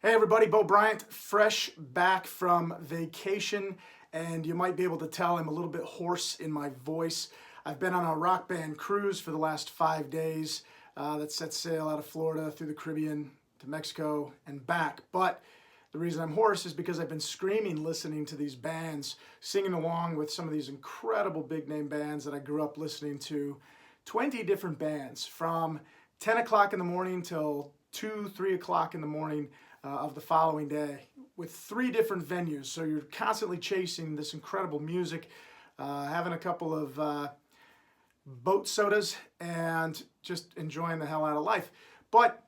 Hey everybody, Bryant, fresh back from vacation, and you might be able to tell I'm a little bit hoarse in my voice. I've been on a rock band cruise for the last 5 days that set sail out of Florida through the Caribbean to Mexico and back. But the reason I'm hoarse is because I've been screaming listening to these bands, singing along with some of these incredible big name bands that I grew up listening to. 20 different bands from 10 o'clock in the morning till 2, 3 o'clock in the morning of the following day with 3 different venues. So you're constantly chasing this incredible music, having a couple of boat sodas and just enjoying the hell out of life. But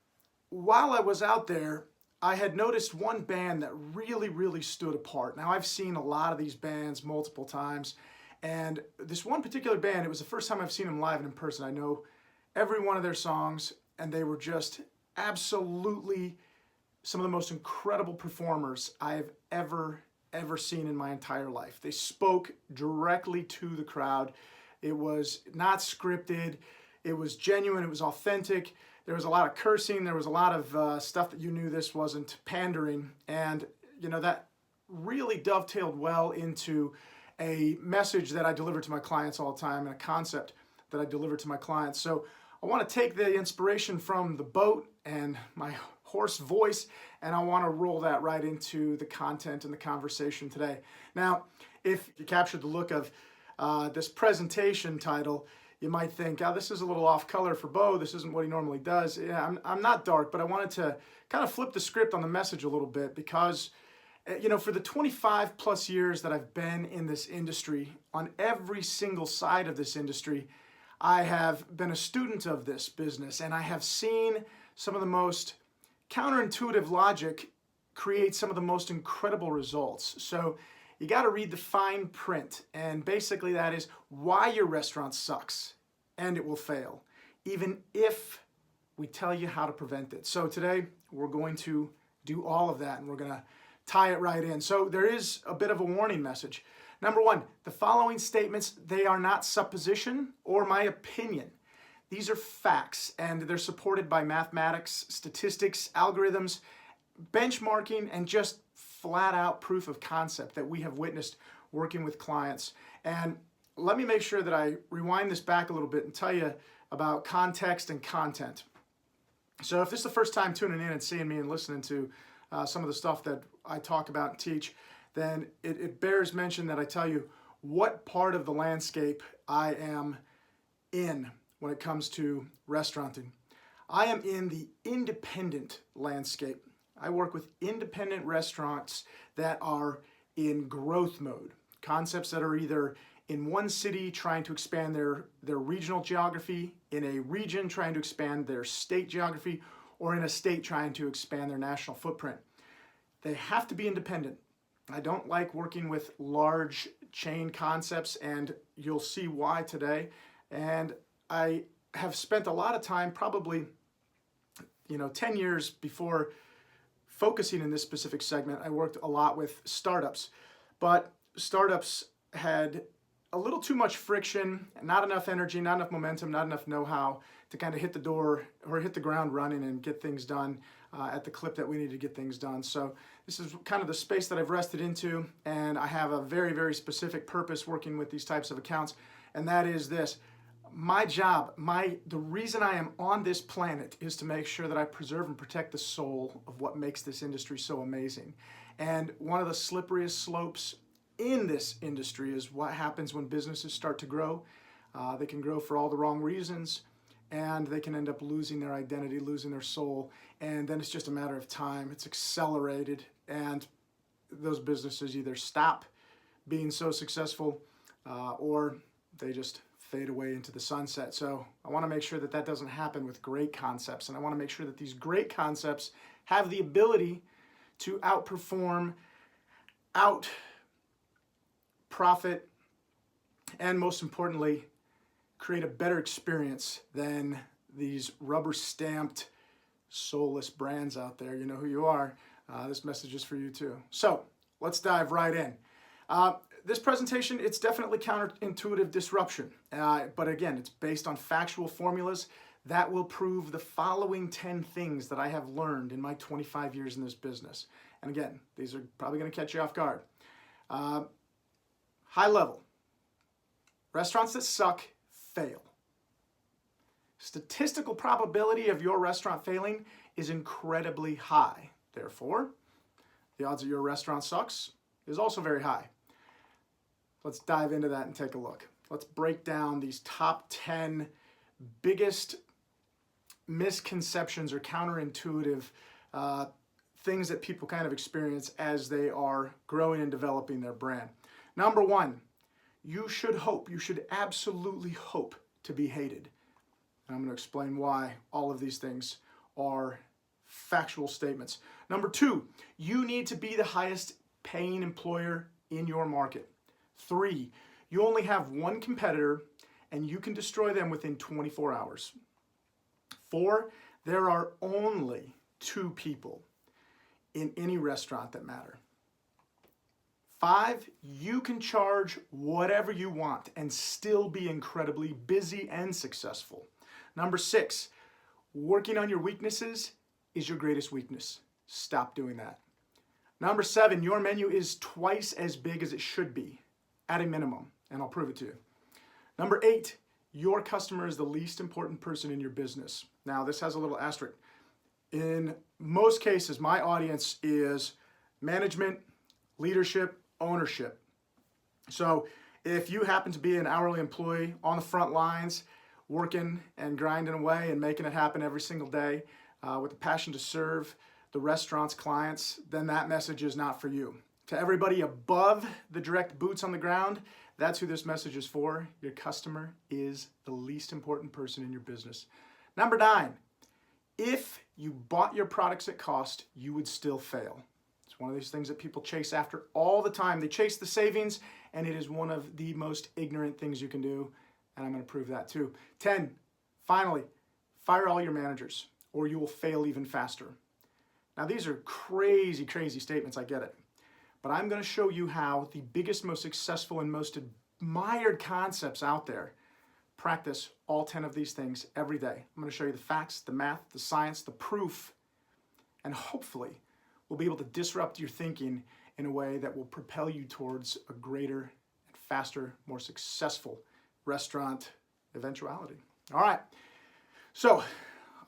while I was out there, I had noticed one band that really stood apart. Now, I've seen a lot of these bands multiple times, and this one particular band, it was the first time I've seen them live and in person. I know every one of their songs, and they were just absolutely some of the most incredible performers I've ever seen in my entire life. They spoke directly to the crowd. It was not scripted. It was genuine. It was authentic. There was a lot of cursing. There was a lot of stuff that you knew this wasn't pandering. And, you know, that really dovetailed well into a message that I deliver to my clients all the time and a concept that I deliver to my clients. So I want to take the inspiration from the boat and my hoarse voice, and I want to roll that right into the content and the conversation today. Now, if you captured the look of this presentation title, you might think, oh, this is a little off color for Bo. This isn't what he normally does. Yeah, I'm not dark, but I wanted to kind of flip the script on the message a little bit because, you know, for the 25 plus years that I've been in this industry, on every single side of this industry, I have been a student of this business, and I have seen some of the most counterintuitive logic create some of the most incredible results. So you got to read the fine print, and basically that is why your restaurant sucks and it will fail, even if we tell you how to prevent it. So today we're going to do all of that, and we're going to tie it right in. So there is a bit of a warning message. Number one, the following statements, they are not supposition or my opinion. These are facts, and they're supported by mathematics, statistics, algorithms, benchmarking, and just flat out proof of concept that we have witnessed working with clients. And let me make sure that I rewind this back a little bit and tell you about context and content. So if this is the first time tuning in and seeing me and listening to some of the stuff that I talk about and teach, then it bears mention that I tell you what part of the landscape I am in when it comes to restauranting. I am in the independent landscape. I work with independent restaurants that are in growth mode, concepts that are either in one city trying to expand their regional geography, in a region trying to expand their state geography, or in a state trying to expand their national footprint. They have to be independent. I don't like working with large chain concepts, and you'll see why today. And I have spent a lot of time, probably 10 years before focusing in this specific segment. I worked a lot with startups, but startups had a little too much friction, not enough energy, not enough momentum, not enough know-how to kind of hit the door or hit the ground running and get things done at the clip that we need to get things done. So this is kind of the space that I've rested into, and I have a very specific purpose working with these types of accounts, and that is this. My job, the reason I am on this planet is to make sure that I preserve and protect the soul of what makes this industry so amazing. And one of the slipperiest slopes in this industry is what happens when businesses start to grow. They can grow for all the wrong reasons, and they can end up losing their identity, losing their soul, and then it's just a matter of time. It's accelerated, and those businesses either stop being so successful or they just fade away into the sunset. So I want to make sure that that doesn't happen with great concepts, and I want to make sure that these great concepts have the ability to outperform, out profit, and most importantly, create a better experience than these rubber stamped, soulless brands out there. You know who you are. This message is for you too. So let's dive right in. This presentation, it's definitely counterintuitive disruption, but again, it's based on factual formulas that will prove the following 10 things that I have learned in my 25 years in this business. And again, these are probably going to catch you off guard. High level. Restaurants that suck fail. Statistical probability of your restaurant failing is incredibly high. Therefore, the odds that your restaurant sucks is also very high. Let's dive into that and take a look. Let's break down these top 10 biggest misconceptions or counterintuitive things that people kind of experience as they are growing and developing their brand. Number one, you should absolutely hope to be hated. And I'm going to explain why all of these things are factual statements. Number two, you need to be the highest paying employer in your market. 3, you only have one competitor and you can destroy them within 24 hours. 4, there are only 2 people in any restaurant that matter. 5, you can charge whatever you want and still be incredibly busy and successful. Number 6, working on your weaknesses is your greatest weakness. Stop doing that. Number 7, your menu is twice as big as it should be, at a minimum, and I'll prove it to you. Number 8, your customer is the least important person in your business. Now, this has a little asterisk. In most cases, my audience is management, leadership, ownership. So if you happen to be an hourly employee on the front lines, working and grinding away and making it happen every single day with a passion to serve the restaurant's clients, then that message is not for you. To everybody above the direct boots on the ground, that's who this message is for. Your customer is the least important person in your business. Number 9, if you bought your products at cost, you would still fail. It's one of these things that people chase after all the time. They chase the savings, and it is one of the most ignorant things you can do, and I'm going to prove that too. 10, finally, fire all your managers, or you will fail even faster. Now, these are crazy, crazy statements, I get it. But I'm going to show you how the biggest, most successful, and most admired concepts out there practice all 10 of these things every day. I'm going to show you the facts, the math, the science, the proof, and hopefully we'll be able to disrupt your thinking in a way that will propel you towards a greater and faster, more successful restaurant eventuality. All right, so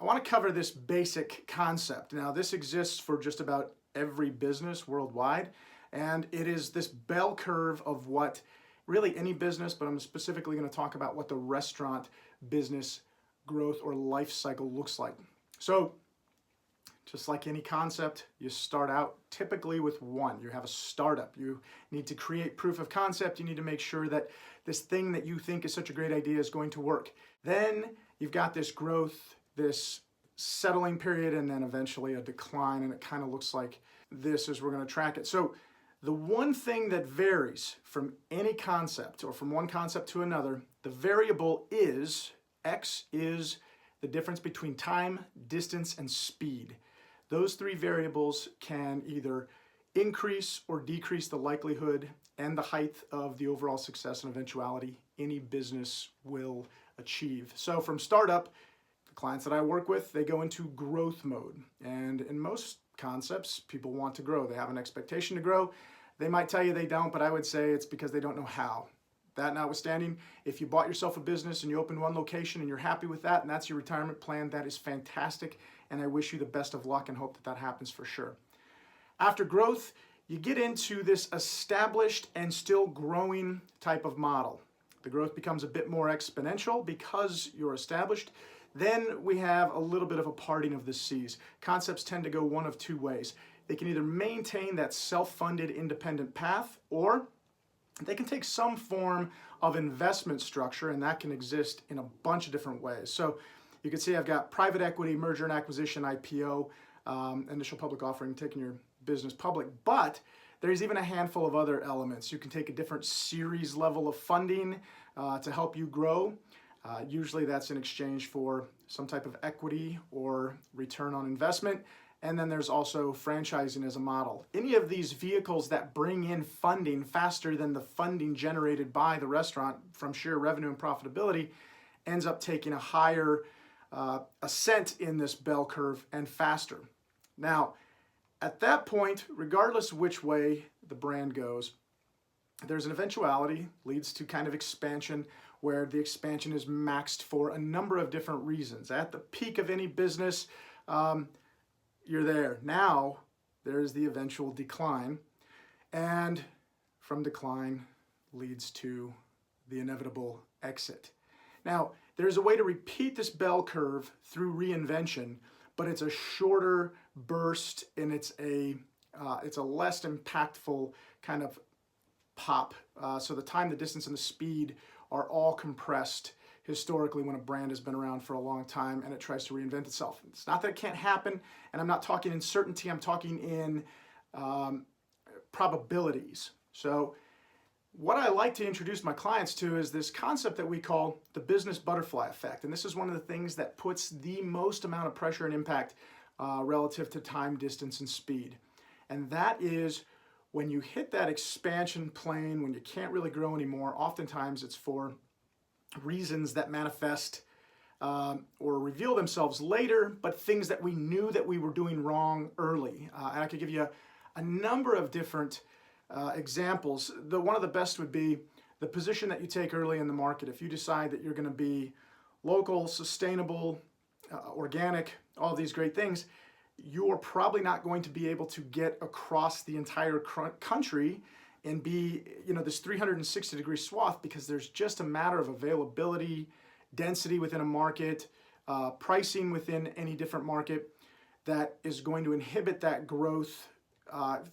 I want to cover this basic concept. Now, this exists for just about every business worldwide, and it is this bell curve of what really any business, but I'm specifically going to talk about what the restaurant business growth or life cycle looks like. So just like any concept, you start out typically with 1. You have a startup. You need to create proof of concept. You need to make sure that this thing that you think is such a great idea is going to work. Then you've got this growth, this settling period, and then eventually a decline, and it kind of looks like this as we're going to track it. So the one thing that varies from any concept or from one concept to another, the variable is X is the difference between time, distance, and speed. Those 3 variables can either increase or decrease the likelihood and the height of the overall success and eventuality any business will achieve. So from startup, the clients that I work with, they go into growth mode. And in most concepts, people want to grow. They have an expectation to grow. They might tell you they don't, but I would say it's because they don't know how. That notwithstanding, if you bought yourself a business and you opened one location and you're happy with that and that's your retirement plan, that is fantastic, and I wish you the best of luck and hope that that happens for sure. After growth, you get into this established and still growing type of model. The growth becomes a bit more exponential because you're established. Then we have a little bit of a parting of the seas. Concepts tend to go one of 2 ways. They can either maintain that self-funded independent path, or they can take some form of investment structure, and that can exist in a bunch of different ways. So you can see I've got private equity, merger and acquisition, IPO, initial public offering, taking your business public, but there's even a handful of other elements. You can take a different series level of funding to help you grow. Usually that's in exchange for some type of equity or return on investment. And then there's also franchising as a model. Any of these vehicles that bring in funding faster than the funding generated by the restaurant from sheer revenue and profitability ends up taking a higher ascent in this bell curve and faster. Now, at that point, regardless of which way the brand goes, there's an eventuality, leads to kind of expansion, where the expansion is maxed for a number of different reasons. At the peak of any business, you're there. Now, there's the eventual decline, and from decline leads to the inevitable exit. Now, there's a way to repeat this bell curve through reinvention, but it's a shorter burst, and it's a less impactful kind of pop. So the time, the distance, and the speed are all compressed historically when a brand has been around for a long time and it tries to reinvent itself. It's not that it can't happen, and I'm not talking in certainty, I'm talking in probabilities. So what I like to introduce my clients to is this concept that we call the business butterfly effect. And this is one of the things that puts the most amount of pressure and impact relative to time, distance, and speed. And that is when you hit that expansion plane, when you can't really grow anymore, oftentimes it's for reasons that manifest or reveal themselves later, but things that we knew that we were doing wrong early. And I could give you a number of different examples. One of the best would be the position that you take early in the market. If you decide that you're going to be local, sustainable, organic, all these great things, you're probably not going to be able to get across the entire country and be, this 360-degree swath, because there's just a matter of availability, density within a market, pricing within any different market that is going to inhibit that growth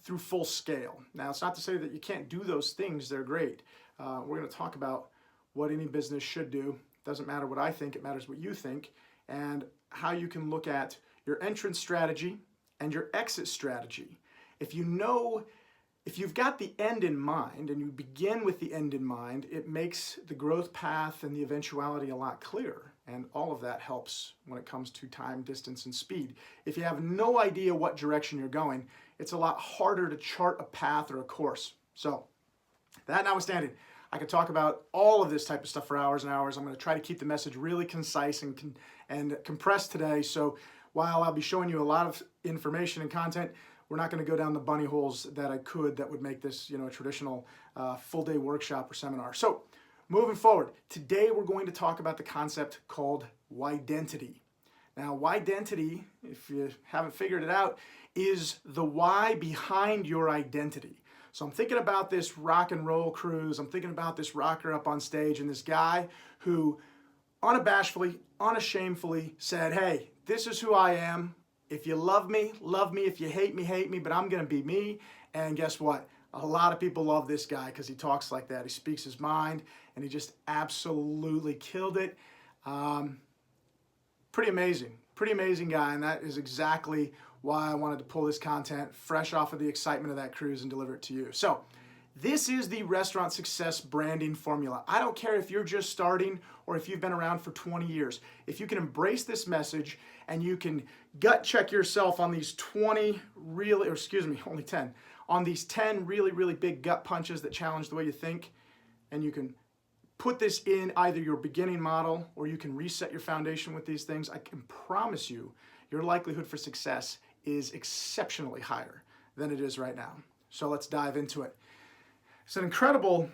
through full scale. Now, it's not to say that you can't do those things. They're great. We're going to talk about what any business should do. It doesn't matter what I think. It matters what you think, and how you can look at your entrance strategy and your exit strategy. If you've got the end in mind and you begin with the end in mind, it makes the growth path and the eventuality a lot clearer. And all of that helps when it comes to time, distance, and speed. If you have no idea what direction you're going, it's a lot harder to chart a path or a course. So, that notwithstanding, I could talk about all of this type of stuff for hours and hours. I'm going to try to keep the message really concise and compressed today. So, while I'll be showing you a lot of information and content, we're not going to go down the bunny holes that would make this, a traditional full-day workshop or seminar. So, moving forward, today we're going to talk about the concept called why-dentity. Now, why-dentity, if you haven't figured it out, is the why behind your identity. So I'm thinking about this rock and roll cruise. I'm thinking about this rocker up on stage and this guy who unabashedly, unashamedly said, hey, this is who I am. If you love me, love me. If you hate me, but I'm going to be me. And guess what? A lot of people love this guy because he talks like that. He speaks his mind, and he just absolutely killed it. Pretty amazing guy, and that is exactly why I wanted to pull this content fresh off of the excitement of that cruise and deliver it to you. So, this is the restaurant success branding formula. I don't care if you're just starting or if you've been around for 20 years. If you can embrace this message and you can gut check yourself on these only 10, on these 10 really big gut punches that challenge the way you think, and you can put this in either your beginning model or you can reset your foundation with these things, I can promise you your likelihood for success is exceptionally higher than it is right now. So let's dive into it. It's an incredible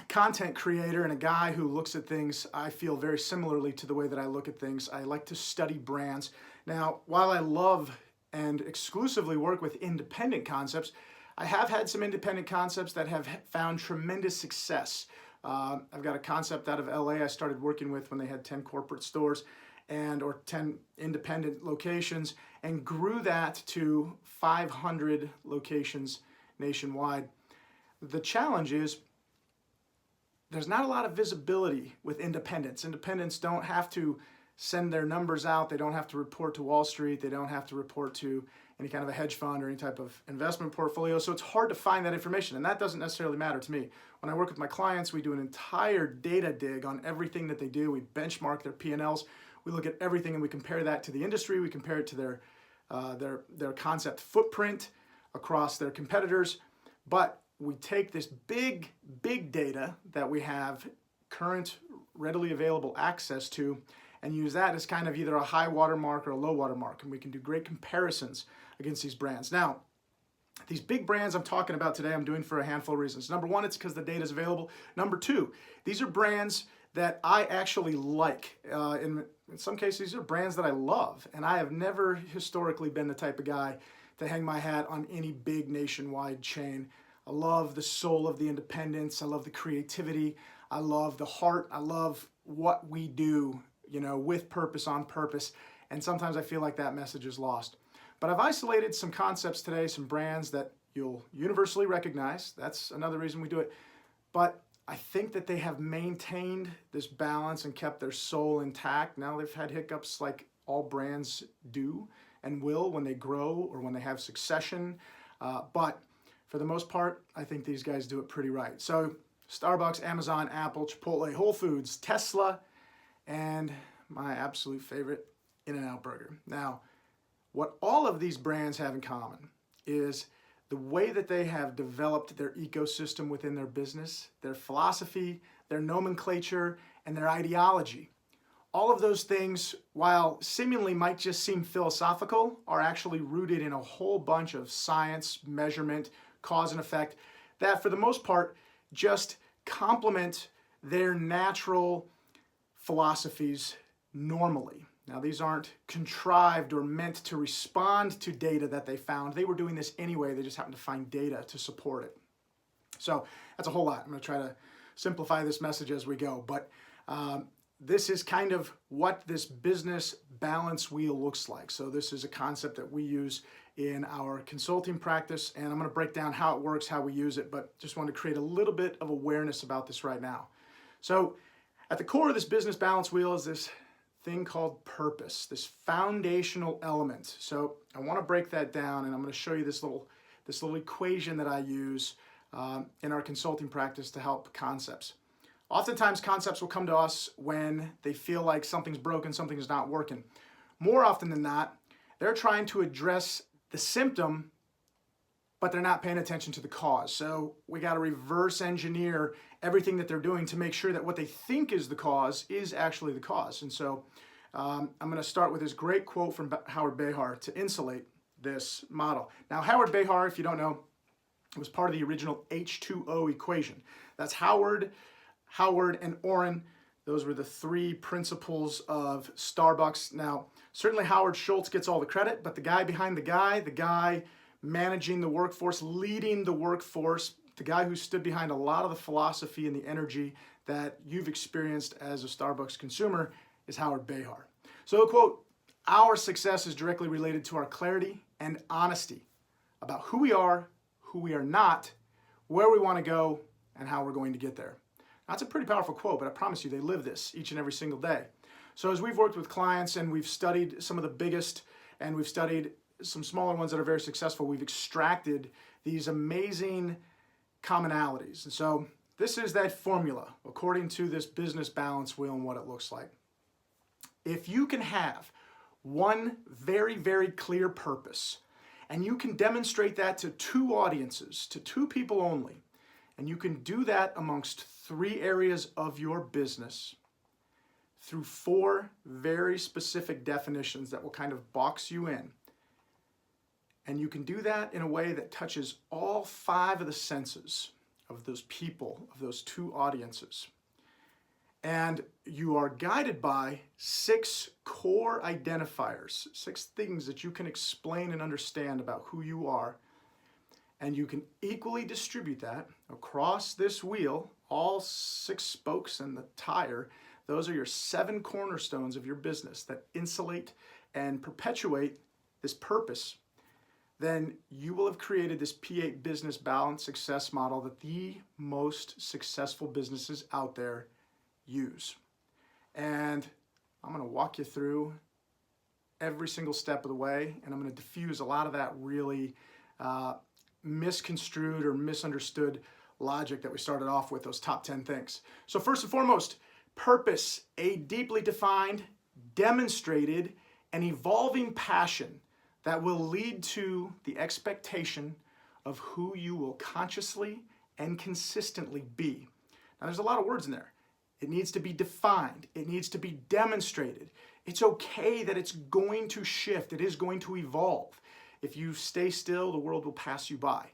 content creator and a guy who looks at things, I feel, very similarly to the way that I look at things. I like to study brands. Now, while I love and exclusively work with independent concepts, I have had some independent concepts that have found tremendous success. I've got a concept out of LA I started working with when they had 10 corporate stores or 10 independent locations, and grew that to 500 locations nationwide. The challenge is there's not a lot of visibility with independents. Independents don't have to send their numbers out. They don't have to report to Wall Street. They don't have to report to any kind of a hedge fund or any type of investment portfolio. So it's hard to find that information, and that doesn't necessarily matter to me. When I work with my clients, we do an entire data dig on everything that they do. We benchmark their P&Ls. We look at everything and we compare that to the industry. We compare it to their concept footprint across their competitors. But we take this big data that we have current, readily available access to, and use that as kind of either a high water mark or a low water mark. And we can do great comparisons against these brands. Now, these big brands I'm talking about today, I'm doing for a handful of reasons. Number one, it's because the data is available. Number two, these are brands that I actually like. In some cases, these are brands that I love. And I have never historically been the type of guy to hang my hat on any big nationwide chain. I love the soul of the independents. I love the creativity. I love the heart. I love what we do, with purpose, on purpose. And sometimes I feel like that message is lost. But I've isolated some concepts today, some brands that you'll universally recognize. That's another reason we do it. But I think that they have maintained this balance and kept their soul intact. Now they've had hiccups like all brands do and will when they grow or when they have succession. But for the most part, I think these guys do it pretty right. So Starbucks, Amazon, Apple, Chipotle, Whole Foods, Tesla, and my absolute favorite, In-N-Out Burger. Now, what all of these brands have in common is the way that they have developed their ecosystem within their business, their philosophy, their nomenclature, and their ideology. All of those things, while seemingly might just seem philosophical, are actually rooted in a whole bunch of science, measurement, cause and effect, that for the most part just complement their natural philosophies normally. Now, these aren't contrived or meant to respond to data that they found. They were doing this anyway. They just happened to find data to support it. So that's a whole lot. I'm going to try to simplify this message as we go. But this is kind of what this business balance wheel looks like. So this is a concept that we use in our consulting practice. And I'm going to break down how it works, how we use it. But just want to create a little bit of awareness about this right now. So at the core of this business balance wheel is this thing called purpose, this foundational element. So I want to break that down, and I'm going to show you this little equation that I use in our consulting practice to help concepts. Oftentimes, concepts will come to us when they feel like something's broken, something's not working. More often than not, they're trying to address the symptom, but they're not paying attention to the cause. So we got to reverse engineer everything that they're doing to make sure that what they think is the cause is actually the cause. And so I'm going to start with this great quote from Howard Behar to insulate this model. Now, Howard Behar, if you don't know, was part of the original H2O equation. That's Howard, and Orrin. Those were the three principles of Starbucks. Now, certainly Howard Schultz gets all the credit, but the guy behind the guy managing the workforce, leading the workforce, the guy who stood behind a lot of the philosophy and the energy that you've experienced as a Starbucks consumer is Howard Behar. So the quote, "Our success is directly related to our clarity and honesty about who we are not, where we want to go, and how we're going to get there." That's a pretty powerful quote, but I promise you they live this each and every single day. So as we've worked with clients and we've studied some of the biggest and we've studied some smaller ones that are very successful, we've extracted these amazing commonalities. And so this is that formula according to this business balance wheel and what it looks like. If you can have one very, very clear purpose and you can demonstrate that to two audiences, to two people only, and you can do that amongst three areas of your business through four very specific definitions that will kind of box you in. And you can do that in a way that touches all five of the senses of those people, of those two audiences. And you are guided by 6 core identifiers, 6 things that you can explain and understand about who you are. And you can equally distribute that across this wheel, all 6 spokes and the tire. Those are your 7 cornerstones of your business that insulate and perpetuate this purpose. Then you will have created this P8 business balance success model that the most successful businesses out there use. And I'm going to walk you through every single step of the way, and I'm going to diffuse a lot of that really misconstrued or misunderstood logic that we started off with, those top 10 things. So first and foremost, purpose, a deeply defined, demonstrated, and evolving passion that will lead to the expectation of who you will consciously and consistently be. Now, there's a lot of words in there. It needs to be defined. It needs to be demonstrated. It's okay that it's going to shift. It is going to evolve. If you stay still, the world will pass you by.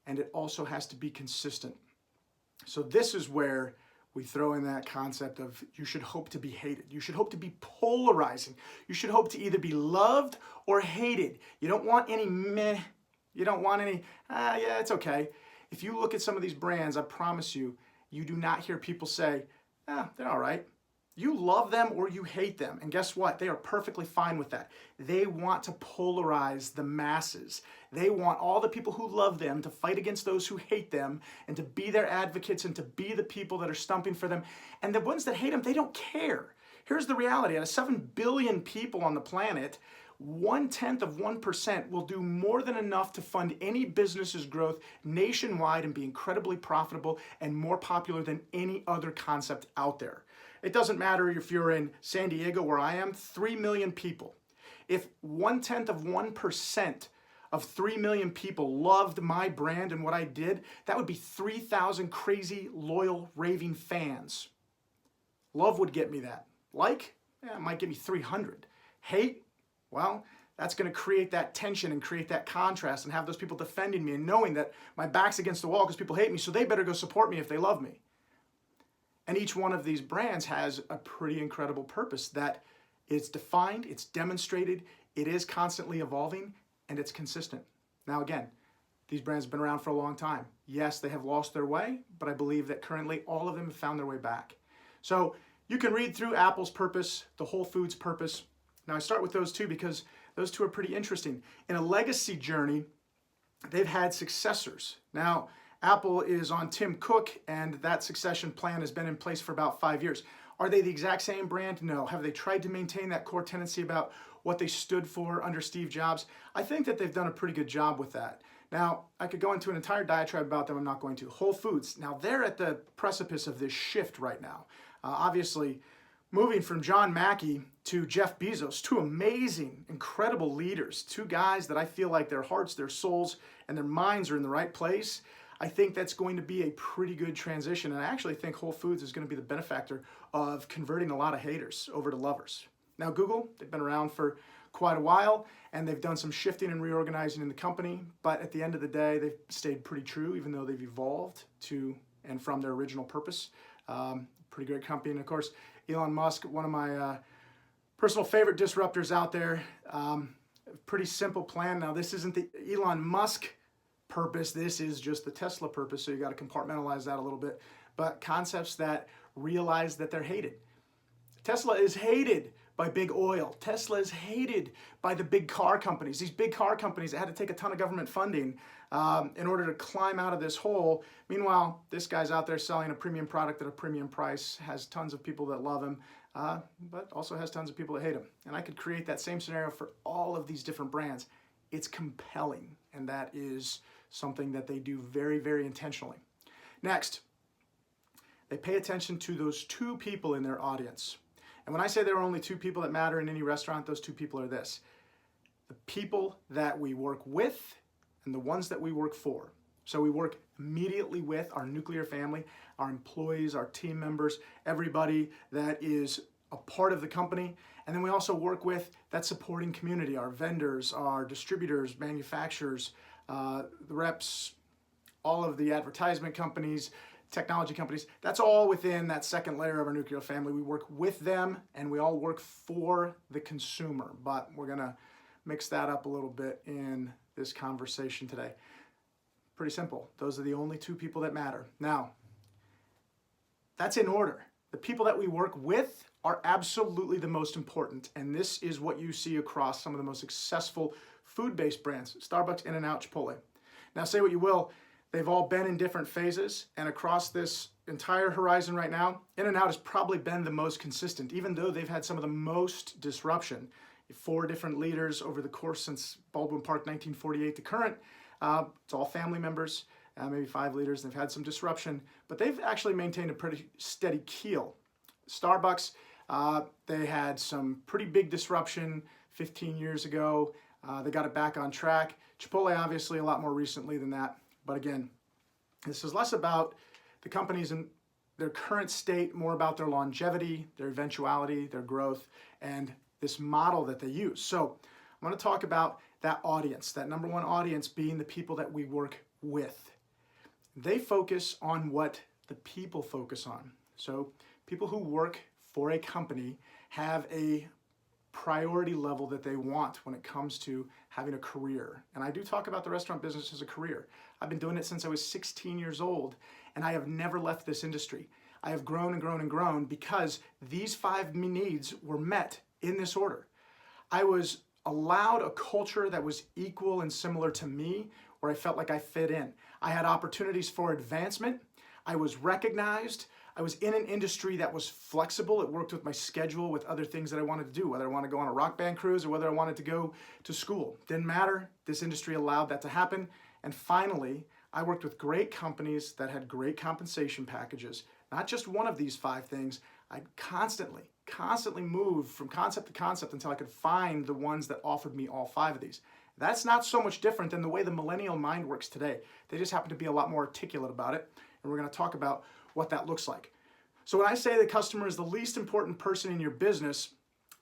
And it also has to be consistent. So this is where we throw in that concept of you should hope to be hated. You should hope to be polarizing. You should hope to either be loved or hated. You don't want any meh. You don't want any, yeah, it's okay. If you look at some of these brands, I promise you, you do not hear people say, they're all right. You love them or you hate them. And guess what? They are perfectly fine with that. They want to polarize the masses. They want all the people who love them to fight against those who hate them and to be their advocates and to be the people that are stumping for them. And the ones that hate them, they don't care. Here's the reality. Out of 7 billion people on the planet, 0.1% will do more than enough to fund any business's growth nationwide and be incredibly profitable and more popular than any other concept out there. It doesn't matter if you're in San Diego, where I am, 3 million people. If 0.1% of 3 million people loved my brand and what I did, that would be 3,000 crazy, loyal, raving fans. Love would get me that. Like, it might get me 300. Hate, well, that's going to create that tension and create that contrast and have those people defending me and knowing that my back's against the wall because people hate me, so they better go support me if they love me. And each one of these brands has a pretty incredible purpose that it's defined, it's demonstrated, it is constantly evolving, and it's consistent. Now again, these brands have been around for a long time. Yes, they have lost their way, but I believe that currently all of them have found their way back. So you can read through Apple's purpose, the Whole Foods purpose. Now I start with those two because those two are pretty interesting. In a legacy journey, they've had successors. Now, Apple is on Tim Cook, and that succession plan has been in place for about 5 years. Are they the exact same brand? No. Have they tried to maintain that core tendency about what they stood for under Steve Jobs? I think that they've done a pretty good job with that. Now, I could go into an entire diatribe about them. I'm not going to. Whole Foods. Now, they're at the precipice of this shift right now. Obviously, moving from John Mackey to Jeff Bezos, two amazing, incredible leaders, two guys that I feel like their hearts, their souls, and their minds are in the right place. I think that's going to be a pretty good transition, and I actually think Whole Foods is going to be the benefactor of converting a lot of haters over to lovers. Now, Google, they've been around for quite a while, and they've done some shifting and reorganizing in the company, but at the end of the day, they've stayed pretty true, even though they've evolved to and from their original purpose. Pretty great company, and of course, Elon Musk, one of my personal favorite disruptors out there. Pretty simple plan. Now, this isn't the Elon Musk purpose, this is just the Tesla purpose, so you got to compartmentalize that a little bit. But concepts that realize that they're hated. Tesla is hated by big oil. Tesla is hated by the big car companies. These big car companies that had to take a ton of government funding in order to climb out of this hole. Meanwhile, this guy's out there selling a premium product at a premium price, has tons of people that love him, but also has tons of people that hate him. And I could create that same scenario for all of these different brands. It's compelling, and that is something that they do very, very intentionally. Next, they pay attention to those two people in their audience. And when I say there are only two people that matter in any restaurant, those two people are this: the people that we work with and the ones that we work for. So we work immediately with our nuclear family, our employees, our team members, everybody that is a part of the company. And then we also work with that supporting community, our vendors, our distributors, manufacturers, the reps, all of the advertisement companies, technology companies. That's all within that second layer of our nuclear family. We work with them and we all work for the consumer, but we're gonna mix that up a little bit in this conversation today. Pretty simple. Those are the only two people that matter. Now, that's in order. The people that we work with are absolutely the most important, and this is what you see across some of the most successful food-based brands: Starbucks, In-N-Out, Chipotle. Now, say what you will, they've all been in different phases, and across this entire horizon right now, In-N-Out has probably been the most consistent, even though they've had some of the most disruption. 4 different leaders over the course since Baldwin Park 1948 to current. It's all family members, maybe 5 leaders. They've had some disruption, but they've actually maintained a pretty steady keel. Starbucks, they had some pretty big disruption 15 years ago. They got it back on track. Chipotle, obviously, a lot more recently than that. But again, this is less about the companies their current state, more about their longevity, their eventuality, their growth, and this model that they use. So I'm going to talk about that audience, that number one audience being the people that we work with. They focus on what the people focus on. So people who work for a company have a priority level that they want when it comes to having a career. And I do talk about the restaurant business as a career. I've been doing it since I was 16 years old, and I have never left this industry. I have grown and grown and grown because these 5 needs were met in this order. I was allowed a culture that was equal and similar to me, where I felt like I fit in. I had opportunities for advancement. I was recognized. I was in an industry that was flexible. It worked with my schedule, with other things that I wanted to do, whether I wanted to go on a rock band cruise or whether I wanted to go to school. Didn't matter. This industry allowed that to happen. And finally, I worked with great companies that had great compensation packages. Not just one of these 5 things. I constantly moved from concept to concept until I could find the ones that offered me all 5 of these. That's not so much different than the way the millennial mind works today. They just happen to be a lot more articulate about it. And we're going to talk about what that looks like. So when I say the customer is the least important person in your business,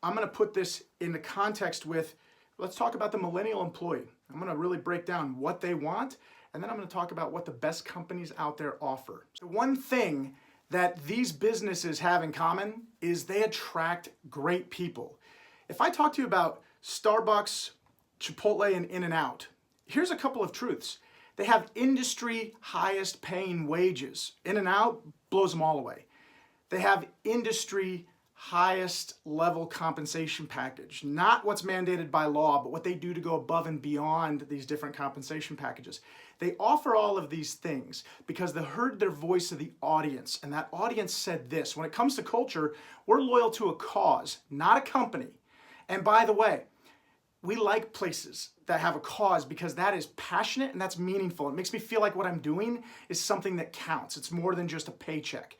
I'm going to put this into context with, let's talk about the millennial employee. I'm going to really break down what they want, and then I'm going to talk about what the best companies out there offer. So one thing that these businesses have in common is they attract great people. If I talk to you about Starbucks, Chipotle, and In-N-Out, here's a couple of truths. They have industry highest paying wages. In-N-Out blows them all away. They have industry highest level compensation package. Not what's mandated by law, but what they do to go above and beyond these different compensation packages. They offer all of these things because they heard their voice of the audience, and that audience said this: when it comes to culture, we're loyal to a cause, not a company. And by the way, we like places that have a cause because that is passionate and that's meaningful. It makes me feel like what I'm doing is something that counts. It's more than just a paycheck.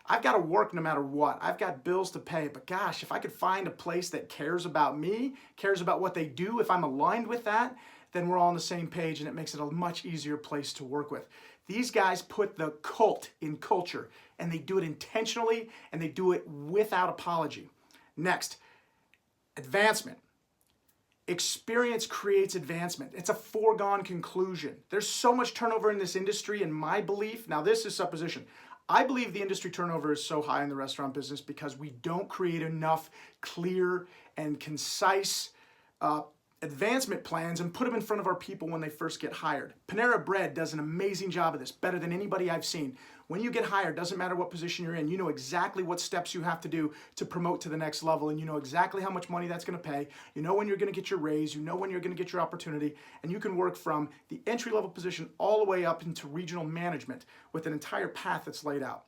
I've got to work no matter what. I've got bills to pay, but gosh, if I could find a place that cares about me, cares about what they do, if I'm aligned with that, then we're all on the same page and it makes it a much easier place to work with. These guys put the cult in culture, and they do it intentionally and they do it without apology. Next, advancement. Experience creates advancement. It's a foregone conclusion. There's so much turnover in this industry, and my belief, now this is supposition, I believe the industry turnover is so high in the restaurant business because we don't create enough clear and concise advancement plans and put them in front of our people when they first get hired. Panera Bread does an amazing job of this, better than anybody I've seen. When you get hired, doesn't matter what position you're in, you know exactly what steps you have to do to promote to the next level, and you know exactly how much money that's going to pay. You know when you're going to get your raise, you know when you're going to get your opportunity, and you can work from the entry-level position all the way up into regional management with an entire path that's laid out.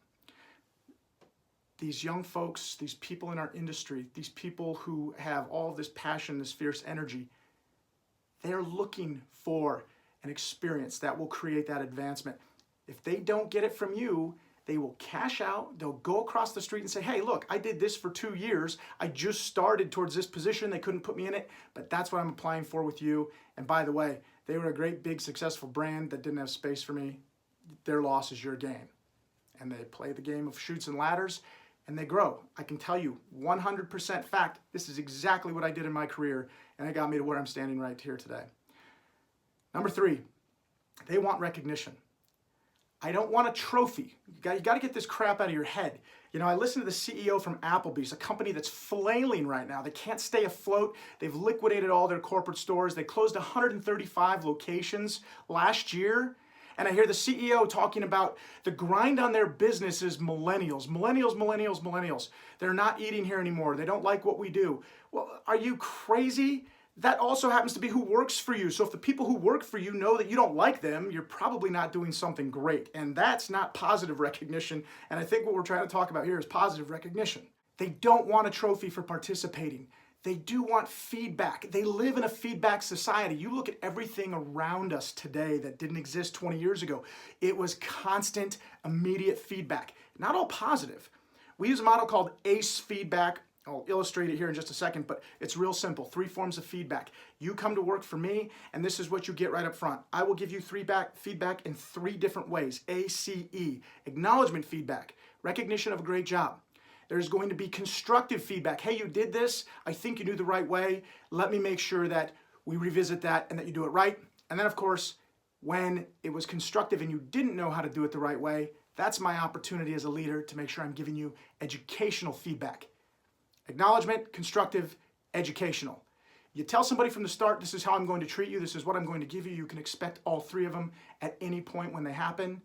These young folks, these people in our industry, these people who have all this passion, this fierce energy, they're looking for an experience that will create that advancement. If they don't get it from you, they will cash out. They'll go across the street and say, hey, look, I did this for 2 years. I just started towards this position. They couldn't put me in it, but that's what I'm applying for with you. And by the way, they were a great, big, successful brand that didn't have space for me. Their loss is your gain. And they play the game of chutes and ladders, and they grow. I can tell you 100% fact, this is exactly what I did in my career, and it got me to where I'm standing right here today. Number 3, they want recognition. I don't want a trophy. You got to get this crap out of your head. You know, I listened to the CEO from Applebee's, a company that's flailing right now. They can't stay afloat. They've liquidated all their corporate stores. They closed 135 locations last year. And I hear the CEO talking about the grind on their business is millennials. Millennials. They're not eating here anymore. They don't like what we do. Well, are you crazy? That also happens to be who works for you. So if the people who work for you know that you don't like them, you're probably not doing something great. And that's not positive recognition. And I think what we're trying to talk about here is positive recognition. They don't want a trophy for participating. They do want feedback. They live in a feedback society. You look at everything around us today that didn't exist 20 years ago. It was constant, immediate feedback. Not all positive. We use a model called ACE feedback. I'll illustrate it here in just a second, but it's real simple. 3 forms of feedback. You come to work for me, and this is what you get right up front. I will give you feedback in 3 different ways. ACE. Acknowledgement feedback. recognition of a great job. There's going to be constructive feedback. Hey, you did this. I think you do the right way. Let me make sure that we revisit that and that you do it right. And then, of course, when it was constructive and you didn't know how to do it the right way, that's my opportunity as a leader to make sure I'm giving you educational feedback. Acknowledgement, constructive, educational. You tell somebody from the start, this is how I'm going to treat you, this is what I'm going to give you. You can expect all three of them at any point when they happen.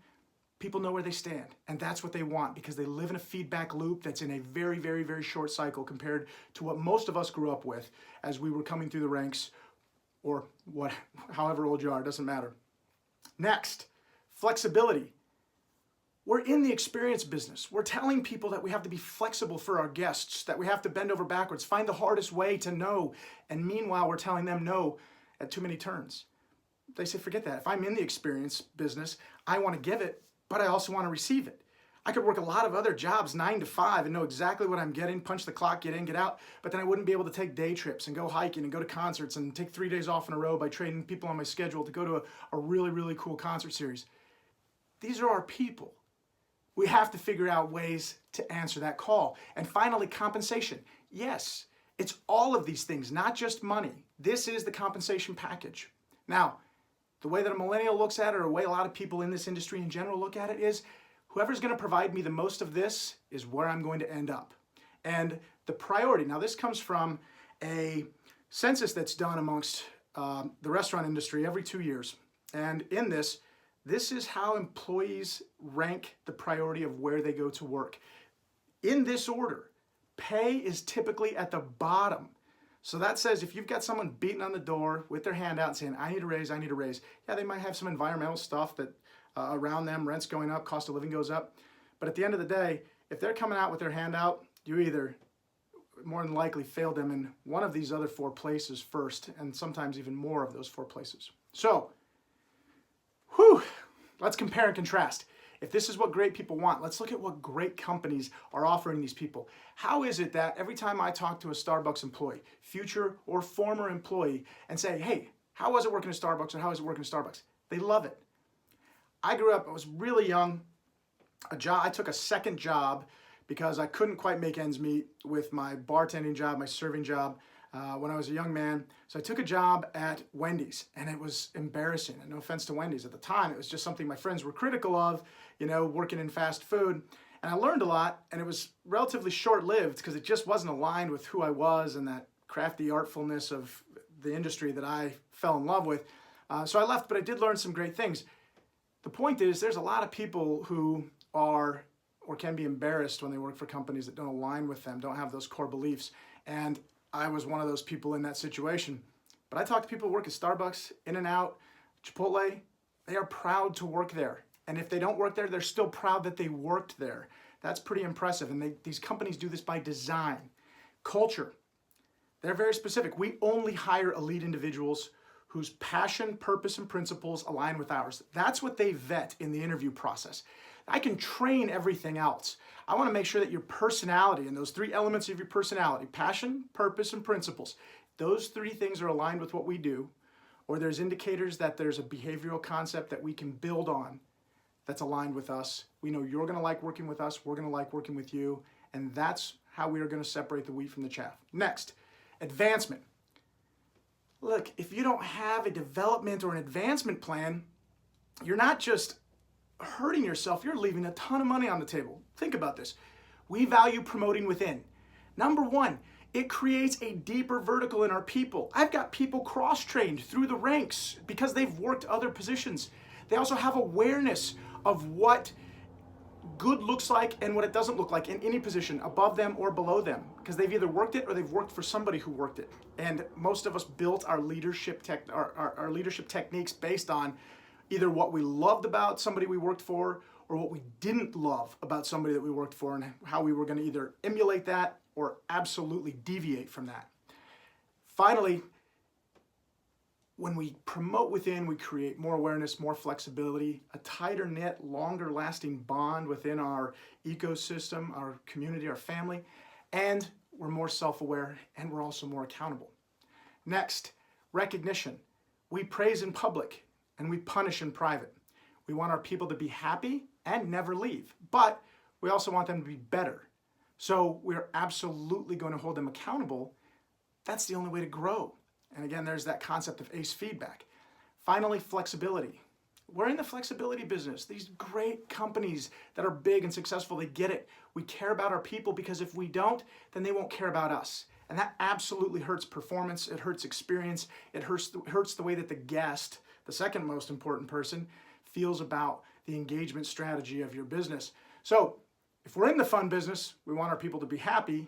People know where they stand, and that's what they want because they live in a feedback loop that's in a very, very, very short cycle compared to what most of us grew up with as we were coming through the ranks, or however old you are, it doesn't matter. Next, flexibility. We're in the experience business. We're telling people that we have to be flexible for our guests, that we have to bend over backwards, find the hardest way to no. And meanwhile, we're telling them no at too many turns. They say, forget that. If I'm in the experience business, I want to give it, but I also want to receive it. I could work a lot of other jobs 9 to 5 and know exactly what I'm getting, punch the clock, get in, get out, but then I wouldn't be able to take day trips and go hiking and go to concerts and take 3 days off in a row by trading people on my schedule to go to a really, really cool concert series. These are our people. We have to figure out ways to answer that call. And finally, compensation. Yes, it's all of these things, not just money. This is the compensation package. Now, the way that a millennial looks at it, or the way a lot of people in this industry in general look at it, is whoever's going to provide me the most of this is where I'm going to end up. And the priority, now this comes from a census that's done amongst the restaurant industry every 2 years. And in this is how employees rank the priority of where they go to work. In this order, pay is typically at the bottom. So that says if you've got someone beating on the door with their hand out and saying, I need a raise, I need a raise. Yeah, they might have some environmental stuff that around them, rent's going up, cost of living goes up. But at the end of the day, if they're coming out with their hand out, you either more than likely failed them in one of these other 4 places first, and sometimes even more of those 4 places. So, let's compare and contrast. If this is what great people want, let's look at what great companies are offering these people. How is it that every time I talk to a Starbucks employee, future or former employee, and say, hey, how was it working at Starbucks, or how is it working at Starbucks? They love it. I grew up, I was really young. I took a second job because I couldn't quite make ends meet with my bartending job, my serving job. When I was a young man. So I took a job at Wendy's, and it was embarrassing. And no offense to Wendy's at the time, it was just something my friends were critical of, working in fast food. And I learned a lot, and it was relatively short-lived because it just wasn't aligned with who I was and that crafty artfulness of the industry that I fell in love with. So I left, but I did learn some great things. The point is, there's a lot of people who are or can be embarrassed when they work for companies that don't align with them, don't have those core beliefs. And I was one of those people in that situation. But I talk to people who work at Starbucks, In-N-Out, Chipotle. They are proud to work there. And if they don't work there, they're still proud that they worked there. That's pretty impressive. And these companies do this by design. Culture. They're very specific. We only hire elite individuals whose passion, purpose, and principles align with ours. That's what they vet in the interview process. I can train everything else. I want to make sure that your personality and those 3 elements of your personality, passion, purpose, and principles, those 3 things are aligned with what we do, or there's indicators that there's a behavioral concept that we can build on that's aligned with us. We know you're going to like working with us, we're going to like working with you, and that's how we are going to separate the wheat from the chaff. Next, advancement. Look, if you don't have a development or an advancement plan, you're not just hurting yourself, you're leaving a ton of money on the table. Think about this. We value promoting within. Number 1, it creates a deeper vertical in our people. I've got people cross-trained through the ranks because they've worked other positions. They also have awareness of what good looks like and what it doesn't look like in any position, above them or below them, because they've either worked it or they've worked for somebody who worked it. And most of us built our leadership techniques based on either what we loved about somebody we worked for or what we didn't love about somebody that we worked for, and how we were going to either emulate that or absolutely deviate from that. Finally, when we promote within, we create more awareness, more flexibility, a tighter knit, longer lasting bond within our ecosystem, our community, our family, and we're more self-aware, and we're also more accountable. Next, recognition. We praise in public and we punish in private. We want our people to be happy and never leave, but we also want them to be better. So we're absolutely going to hold them accountable. That's the only way to grow. And again, there's that concept of ACE feedback. Finally, flexibility. We're in the flexibility business. These great companies that are big and successful, they get it. We care about our people because if we don't, then they won't care about us. And that absolutely hurts performance. It hurts experience. It hurts the way that the guest, the second most important person, feels about the engagement strategy of your business. So if we're in the fun business, we want our people to be happy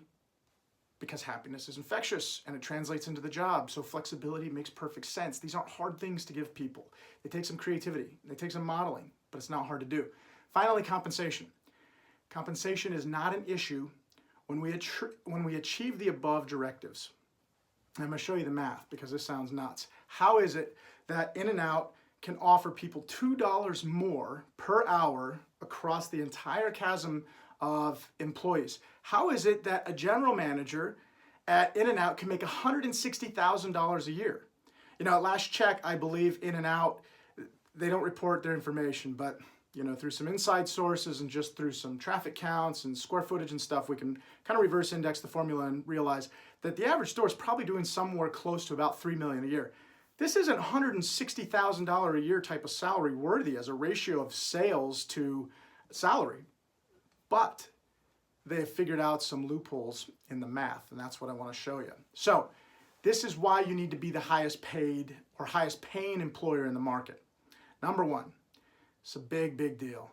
because happiness is infectious and it translates into the job. So flexibility makes perfect sense. These aren't hard things to give people. They take some creativity. They take some modeling, but it's not hard to do. Finally, compensation. Compensation is not an issue when we achieve the above directives. I'm going to show you the math because this sounds nuts. How is it that In-N-Out can offer people $2 more per hour across the entire chasm of employees? How is it that a general manager at In-N-Out can make $160,000 a year? You know, at last check, I believe In-N-Out, they don't report their information, but you know, through some inside sources and just through some traffic counts and square footage and stuff, we can kind of reverse index the formula and realize that the average store is probably doing somewhere close to about $3 million a year. This isn't $160,000 a year type of salary worthy as a ratio of sales to salary, but they have figured out some loopholes in the math, and that's what I want to show you. So this is why you need to be the highest paid or highest paying employer in the market. Number one, it's a big, big deal.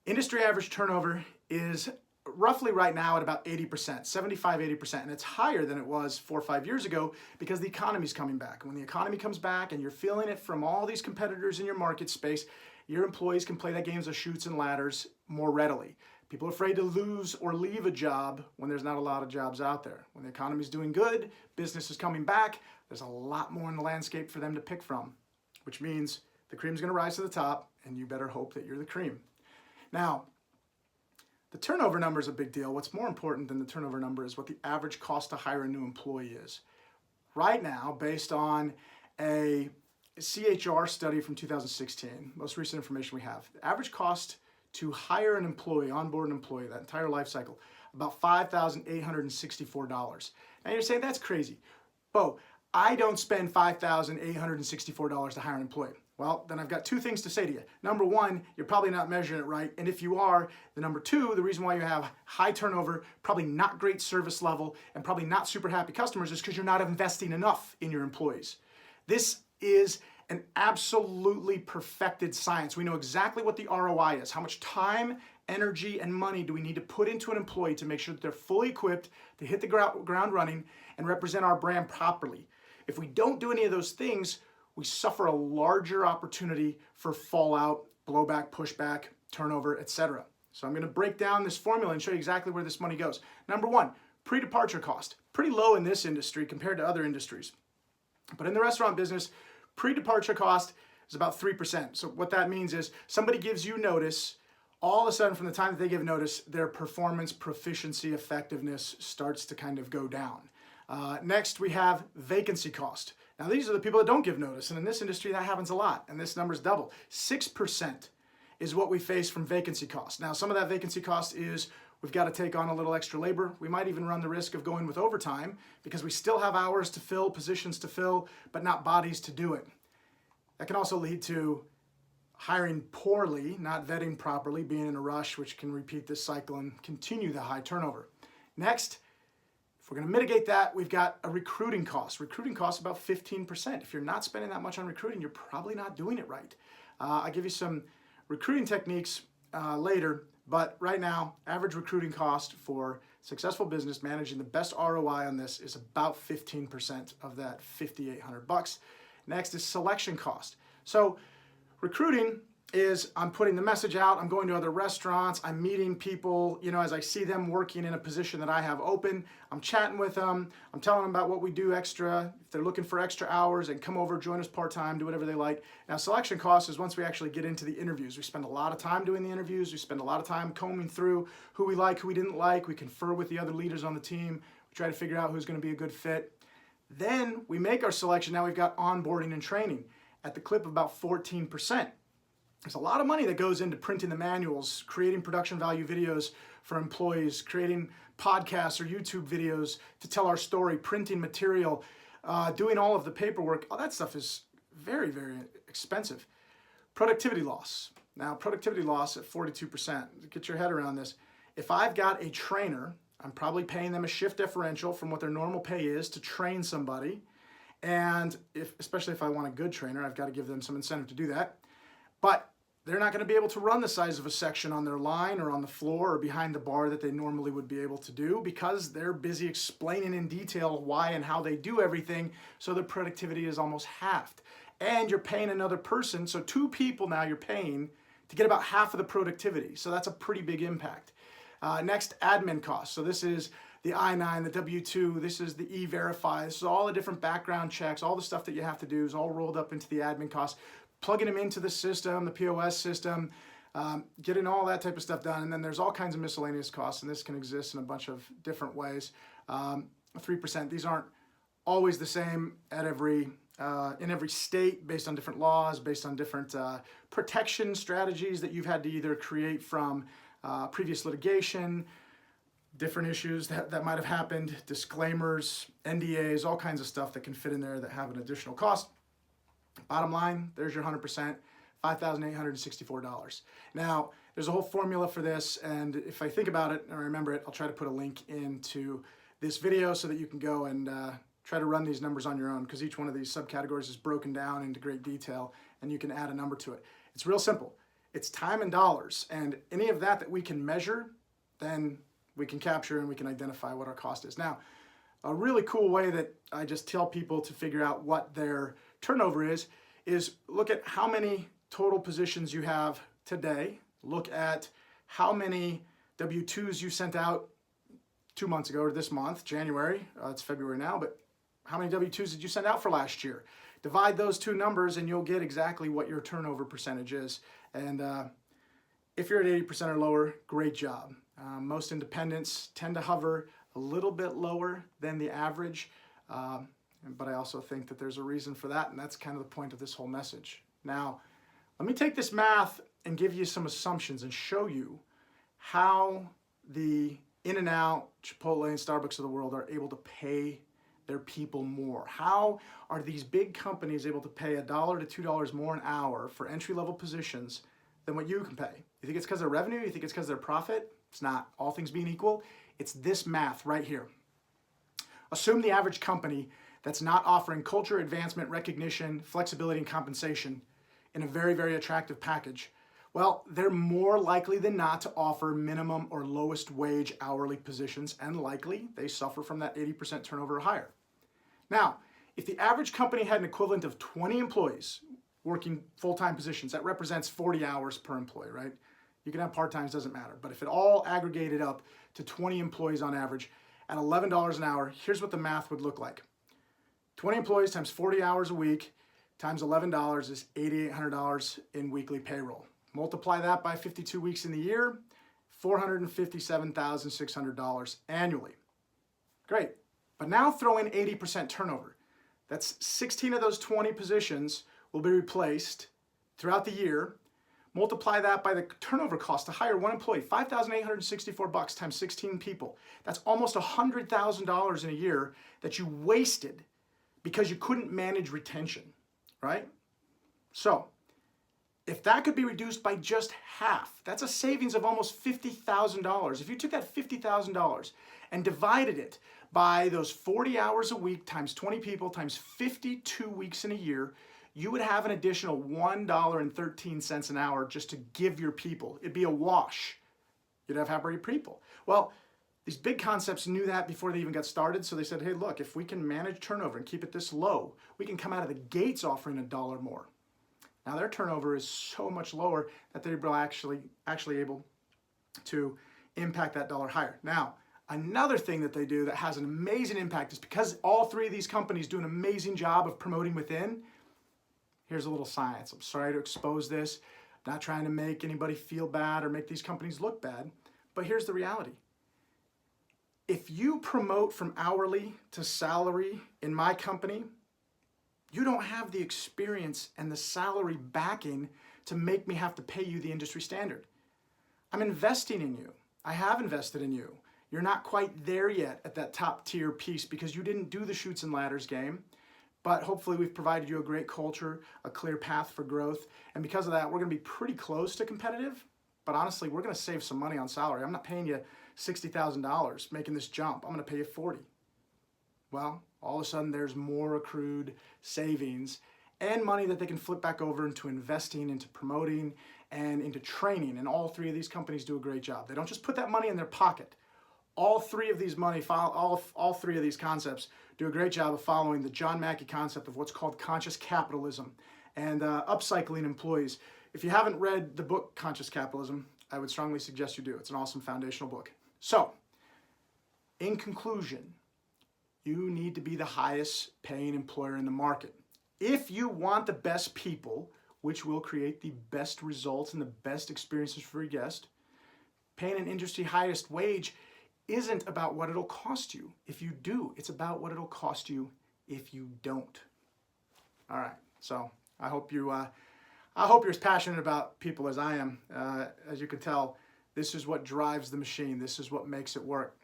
Industry average turnover is roughly right now at about 80%, 75, 80%, and it's higher than it was 4 or 5 years ago because the economy's coming back. When the economy comes back and you're feeling it from all these competitors in your market space, your employees can play that games of chutes and ladders more readily. People are afraid to lose or leave a job when there's not a lot of jobs out there. When the economy's doing good, business is coming back, there's a lot more in the landscape for them to pick from, which means the cream's gonna rise to the top and you better hope that you're the cream. Now, the turnover number is a big deal. What's more important than the turnover number is what the average cost to hire a new employee is. Right now, based on a CHR study from 2016, most recent information we have, the average cost to hire an employee, onboard an employee, that entire life cycle, about $5,864. Now you're saying that's crazy. Bo, I don't spend $5,864 to hire an employee. Well, then I've got two things to say to you. Number one, you're probably not measuring it right. And if you are, the number two, the reason why you have high turnover, probably not great service level, and probably not super happy customers is because you're not investing enough in your employees. This is an absolutely perfected science. We know exactly what the ROI is. How much time, energy, and money do we need to put into an employee to make sure that they're fully equipped to hit the ground running and represent our brand properly? If we don't do any of those things, we suffer a larger opportunity for fallout, blowback, pushback, turnover, etc. So I'm going to break down this formula and show you exactly where this money goes. Number one, pre-departure cost. Pretty low in this industry compared to other industries. But in the restaurant business, pre-departure cost is about 3%. So what that means is somebody gives you notice, all of a sudden from the time that they give notice, their performance, proficiency, effectiveness starts to kind of go down. Next, we have vacancy cost. Now, these are the people that don't give notice, and in this industry, that happens a lot, and this number's double. 6% is what we face from vacancy cost. Now, some of that vacancy cost is we've got to take on a little extra labor. We might even run the risk of going with overtime because we still have hours to fill, positions to fill, but not bodies to do it. That can also lead to hiring poorly, not vetting properly, being in a rush, which can repeat this cycle and continue the high turnover. Next, if we're going to mitigate that, we've got a recruiting cost. Recruiting costs about 15%. If you're not spending that much on recruiting, you're probably not doing it right. I'll give you some recruiting techniques later, but right now, average recruiting cost for successful business managing the best ROI on this is about 15% of that $5,800. Next is selection cost. So recruiting is I'm putting the message out, I'm going to other restaurants, I'm meeting people, you know, as I see them working in a position that I have open, I'm chatting with them, I'm telling them about what we do extra, if they're looking for extra hours, and come over, join us part-time, do whatever they like. Now, selection cost is once we actually get into the interviews. We spend a lot of time doing the interviews, we spend a lot of time combing through who we like, who we didn't like, we confer with the other leaders on the team, we try to figure out who's gonna be a good fit. Then we make our selection, now we've got onboarding and training at the clip of about 14%. There's a lot of money that goes into printing the manuals, creating production value videos for employees, creating podcasts or YouTube videos to tell our story, printing material, doing all of the paperwork. All that stuff is very, very expensive. Productivity loss. Now, productivity loss at 42%. Get your head around this. If I've got a trainer, I'm probably paying them a shift differential from what their normal pay is to train somebody. And especially if I want a good trainer, I've got to give them some incentive to do that. But they're not going to be able to run the size of a section on their line or on the floor or behind the bar that they normally would be able to do because they're busy explaining in detail why and how they do everything, so their productivity is almost halved. And you're paying another person, so 2 people now you're paying to get about half of the productivity. So that's a pretty big impact. Next, admin costs. So this is the I-9, the W-2, this is the E-Verify, this is all the different background checks, all the stuff that you have to do is all rolled up into the admin costs. Plugging them into the system, the POS system, getting all that type of stuff done. And then there's all kinds of miscellaneous costs, and this can exist in a bunch of different ways. 3%, these aren't always the same at in every state, based on different laws, based on different protection strategies that you've had to either create from previous litigation, different issues that might have happened, disclaimers, NDAs, all kinds of stuff that can fit in there that have an additional cost. Bottom line, there's your 100%, $5,864. Now, there's a whole formula for this, and if I think about it and remember it, I'll try to put a link into this video so that you can go and try to run these numbers on your own, because each one of these subcategories is broken down into great detail, and you can add a number to it. It's real simple. It's time and dollars, and any of that we can measure, then we can capture and we can identify what our cost is. Now, a really cool way that I just tell people to figure out what their turnover is look at how many total positions you have today. Look at how many W-2s you sent out 2 months ago or this month, January. It's February now, but how many W-2s did you send out for last year? Divide those 2 numbers and you'll get exactly what your turnover percentage is. And if you're at 80% or lower, great job. Most independents tend to hover a little bit lower than the average. But I also think that there's a reason for that, and that's kind of the point of this whole message. Now, let me take this math and give you some assumptions and show you how the In-N-Out, Chipotle, and Starbucks of the world are able to pay their people more. How are these big companies able to pay $1 to $2 more an hour for entry-level positions than what you can pay? You think it's because of revenue? You think it's because of their profit? It's not. All things being equal, it's this math right here. Assume the average company that's not offering culture, advancement, recognition, flexibility, and compensation in a very, very attractive package. Well, they're more likely than not to offer minimum or lowest wage hourly positions, and likely they suffer from that 80% turnover or higher. Now, if the average company had an equivalent of 20 employees working full-time positions, that represents 40 hours per employee, right? You can have part-times, doesn't matter. But if it all aggregated up to 20 employees on average at $11 an hour, here's what the math would look like. 20 employees times 40 hours a week times $11 is $8,800 in weekly payroll. Multiply that by 52 weeks in the year, $457,600 annually. Great. But now throw in 80% turnover. That's 16 of those 20 positions will be replaced throughout the year. Multiply that by the turnover cost to hire one employee, $5,864 times 16 people. That's almost $100,000 in a year that you wasted because you couldn't manage retention, right? So, if that could be reduced by just half, that's a savings of almost $50,000. If you took that $50,000 and divided it by those 40 hours a week times 20 people times 52 weeks in a year, you would have an additional $1.13 an hour just to give your people. It'd be a wash. You'd have happier people. Well, these big concepts knew that before they even got started, so they said, hey, look, if we can manage turnover and keep it this low, we can come out of the gates offering $1 more. Now their turnover is so much lower that they're actually able to impact that dollar higher. Now, another thing that they do that has an amazing impact is because all 3 of these companies do an amazing job of promoting within. Here's a little science. I'm sorry to expose this. I'm not trying to make anybody feel bad or make these companies look bad, but here's the reality. If you promote from hourly to salary in my company, you don't have the experience and the salary backing to make me have to pay you the industry standard. I'm investing in you. I have invested in you. You're not quite there yet at that top tier piece because you didn't do the chutes and ladders game. But hopefully we've provided you a great culture, a clear path for growth. And because of that, we're going to be pretty close to competitive. But honestly, we're going to save some money on salary. I'm not paying you $60,000 making this jump. I'm going to pay you 40. Well, all of a sudden there's more accrued savings and money that they can flip back over into investing, into promoting, and into training. And all three of these companies do a great job. They don't just put that money in their pocket. All three of these concepts do a great job of following the John Mackey concept of what's called conscious capitalism and upcycling employees. If you haven't read the book Conscious Capitalism, I would strongly suggest you do. It's an awesome foundational book. So, in conclusion, you need to be the highest paying employer in the market. If you want the best people, which will create the best results and the best experiences for your guest, paying an industry highest wage isn't about what it'll cost you if you do. It's about what it'll cost you if you don't. All right, so I hope you're as passionate about people as I am. As you can tell, this is what drives the machine. This is what makes it work.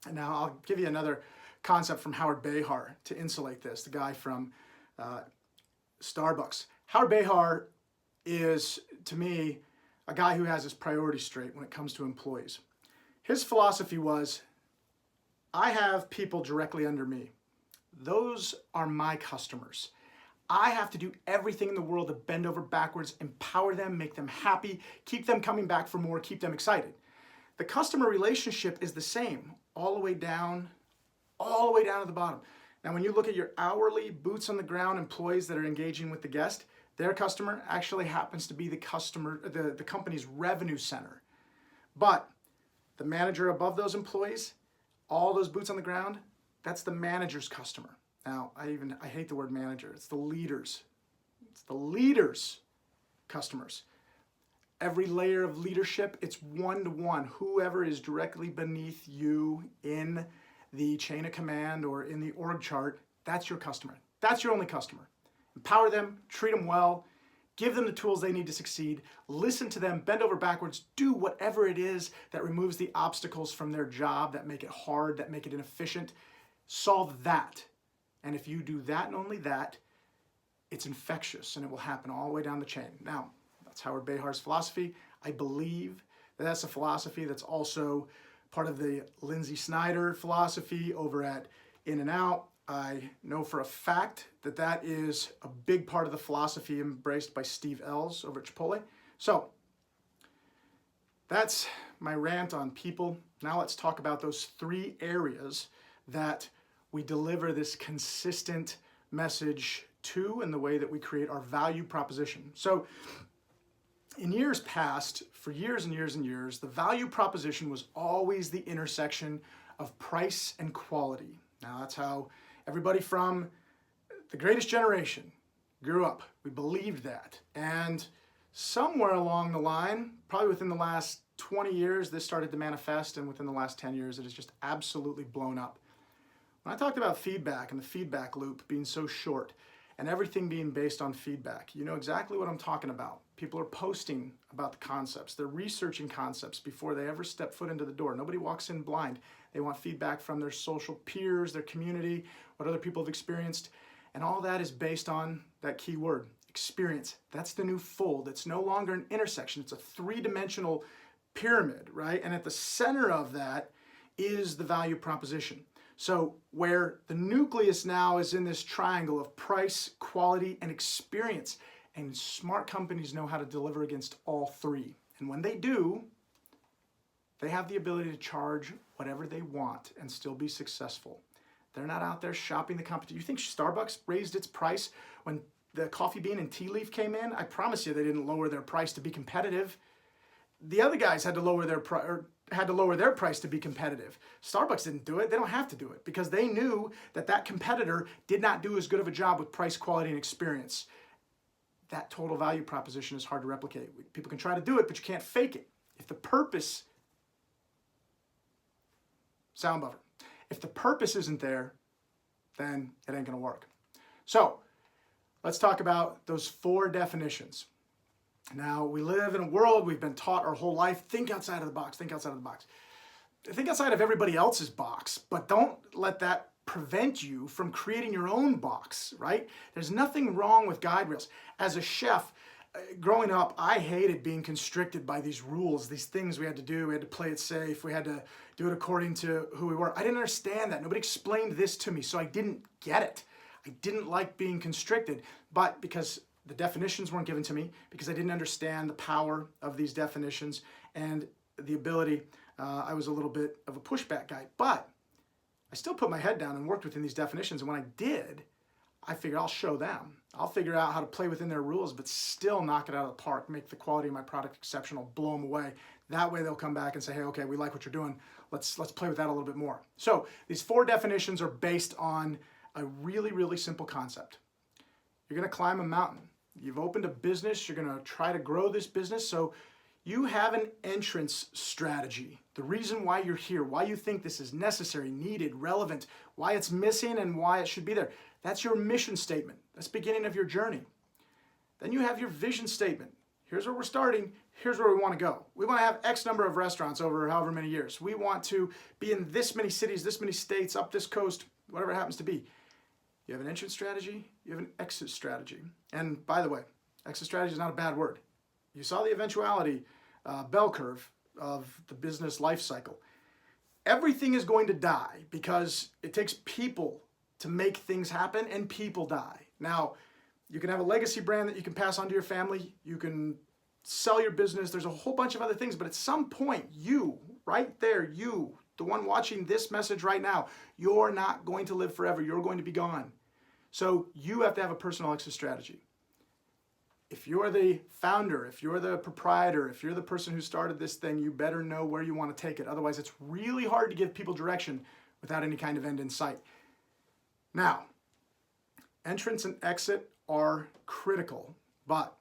And now I'll give you another concept from Howard Behar to insulate this, the guy from Starbucks. Howard Behar is, to me, a guy who has his priorities straight when it comes to employees. His philosophy was, I have people directly under me. Those are my customers. I have to do everything in the world to bend over backwards, empower them, make them happy, keep them coming back for more, keep them excited. The customer relationship is the same, all the way down to the bottom. Now, when you look at your hourly, boots on the ground employees that are engaging with the guest, their customer actually happens to be the company's revenue center. But the manager above those employees, all those boots on the ground, that's the manager's customer. Now, I hate the word manager. It's the leaders. It's the leaders' customers. Every layer of leadership, it's one-to-one. Whoever is directly beneath you in the chain of command or in the org chart, that's your customer. That's your only customer. Empower them, treat them well, give them the tools they need to succeed, listen to them, bend over backwards, do whatever it is that removes the obstacles from their job, that make it hard, that make it inefficient. Solve that. And if you do that and only that, it's infectious and it will happen all the way down the chain. Now, that's Howard Behar's philosophy. I believe that that's a philosophy that's also part of the Lindsay Snyder philosophy over at In-N-Out. I know for a fact that that is a big part of the philosophy embraced by Steve Ells over at Chipotle. So that's my rant on people. Now let's talk about those three areas that we deliver this consistent message to and the way that we create our value proposition. So in years past, for years and years and years, the value proposition was always the intersection of price and quality. Now that's how everybody from the greatest generation grew up. We believed that. And somewhere along the line, probably within the last 20 years, this started to manifest, and within the last 10 years, it has just absolutely blown up. When I talked about feedback and the feedback loop being so short and everything being based on feedback, you know exactly what I'm talking about. People are posting about the concepts. They're researching concepts before they ever step foot into the door. Nobody walks in blind. They want feedback from their social peers, their community, what other people have experienced. And all that is based on that key word, experience. That's the new fold. It's no longer an intersection. It's a three-dimensional pyramid, right? And at the center of that is the value proposition. So where the nucleus now is in this triangle of price, quality, and experience. And smart companies know how to deliver against all three. And when they do, they have the ability to charge whatever they want and still be successful. They're not out there shopping the competition. You think Starbucks raised its price when the coffee bean and tea leaf came in? I promise you they didn't lower their price to be competitive. The other guys had to lower their price to be competitive. Starbucks didn't do it. They don't have to do it because they knew that that competitor did not do as good of a job with price, quality, and experience. That total value proposition is hard to replicate. People can try to do it, but you can't fake it. If the purpose, sound buffer, if the purpose isn't there, then it ain't gonna work. So let's talk about those four definitions. Now, we live in a world we've been taught our whole life, think outside of the box, think outside of the box. Think outside of everybody else's box, but don't let that prevent you from creating your own box, right? There's nothing wrong with guide rails. As a chef, growing up, I hated being constricted by these rules, these things we had to do. We had to play it safe. We had to do it according to who we were. I didn't understand that. Nobody explained this to me, so I didn't get it. I didn't like being constricted, but because the definitions weren't given to me, because I didn't understand the power of these definitions and the ability, I was a little bit of a pushback guy. But I still put my head down and worked within these definitions, and when I did, I figured I'll show them. I'll figure out how to play within their rules, but still knock it out of the park, make the quality of my product exceptional, blow them away. That way they'll come back and say, hey, okay, we like what you're doing. Let's play with that a little bit more. So these 4 definitions are based on a really, really simple concept. You're gonna climb a mountain. You've opened a business. You're gonna try to grow this business. So you have an entrance strategy. The reason why you're here, why you think this is necessary, needed, relevant, why it's missing and why it should be there. That's your mission statement. That's the beginning of your journey. Then you have your vision statement. Here's where we're starting. Here's where we want to go. We want to have X number of restaurants over however many years. We want to be in this many cities, this many states, up this coast, whatever it happens to be. You have an entrance strategy. You have an exit strategy. And by the way, exit strategy is not a bad word. You saw the eventuality bell curve of the business life cycle. Everything is going to die because it takes people to make things happen, and people die. Now, you can have a legacy brand that you can pass on to your family. You can sell your business. There's a whole bunch of other things, but at some point, you, right there, you, the one watching this message right now, you're not going to live forever. You're going to be gone. So you have to have a personal exit strategy. If you're the founder, if you're the proprietor, if you're the person who started this thing, you better know where you want to take it. Otherwise, it's really hard to give people direction without any kind of end in sight. Now, entrance and exit are critical, but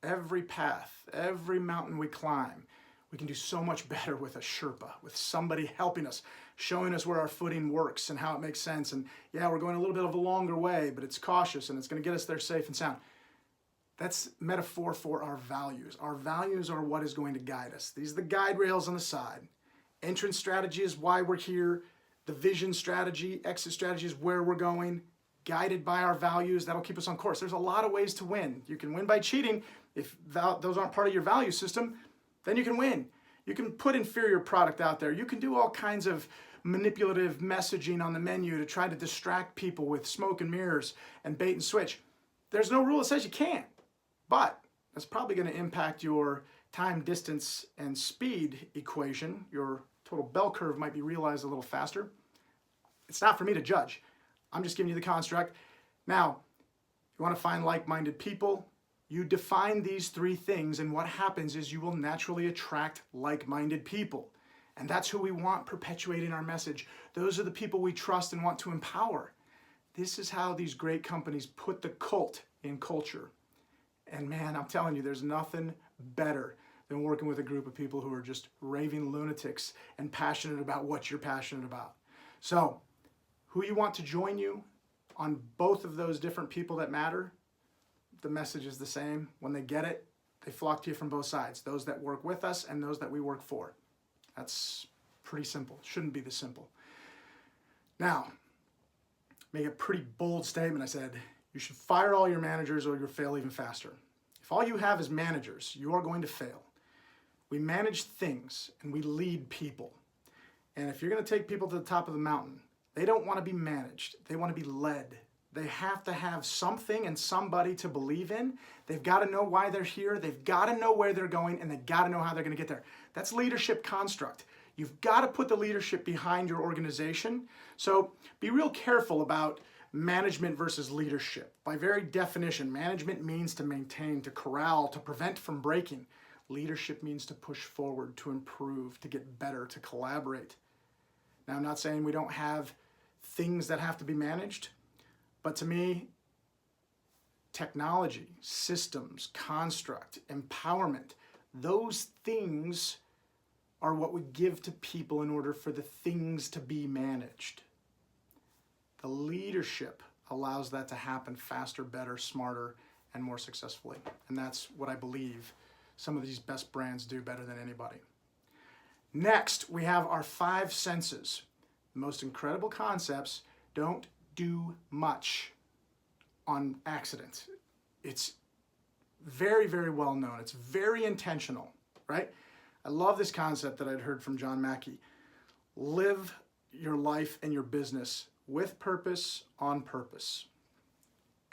every path, every mountain we climb, we can do so much better with a Sherpa, with somebody helping us, showing us where our footing works and how it makes sense. And yeah, we're going a little bit of a longer way, but it's cautious and it's going to get us there safe and sound. That's metaphor for our values. Our values are what is going to guide us. These are the guide rails on the side. Entrance strategy is why we're here. The vision strategy, exit strategy is where we're going. Guided by our values, that'll keep us on course. There's a lot of ways to win. You can win by cheating. If those aren't part of your value system, then you can win. You can put inferior product out there. You can do all kinds of manipulative messaging on the menu to try to distract people with smoke and mirrors and bait and switch. There's no rule that says you can't, but that's probably going to impact your time, distance, and speed equation. Your total bell curve might be realized a little faster. It's not for me to judge. I'm just giving you the construct. Now, you want to find like-minded people, you define these 3 things, and what happens is you will naturally attract like-minded people. And that's who we want perpetuating our message. Those are the people we trust and want to empower. This is how these great companies put the cult in culture. And man, I'm telling you, there's nothing better than working with a group of people who are just raving lunatics and passionate about what you're passionate about. So, who you want to join you on both of those different people that matter, the message is the same. When they get it, they flock to you from both sides. Those that work with us and those that we work for. That's pretty simple. Shouldn't be this simple. Now, make a pretty bold statement. I said, you should fire all your managers or you'll fail even faster. If all you have is managers, you are going to fail. We manage things and we lead people. And if you're going to take people to the top of the mountain, they don't want to be managed. They want to be led. They have to have something and somebody to believe in. They've got to know why they're here. They've got to know where they're going, and they've got to know how they're going to get there. That's leadership construct. You've got to put the leadership behind your organization. So be real careful about management versus leadership. By very definition, management means to maintain, to corral, to prevent from breaking. Leadership means to push forward, to improve, to get better, to collaborate. Now, I'm not saying we don't have things that have to be managed, but to me, technology, systems, construct, empowerment, those things are what we give to people in order for the things to be managed. The leadership allows that to happen faster, better, smarter, and more successfully. And that's what I believe some of these best brands do better than anybody. Next, we have our 5 senses. The most incredible concepts don't do much on accident. It's very, very well known. It's very intentional, right? I love this concept that I'd heard from John Mackey. Live your life and your business with purpose, on purpose.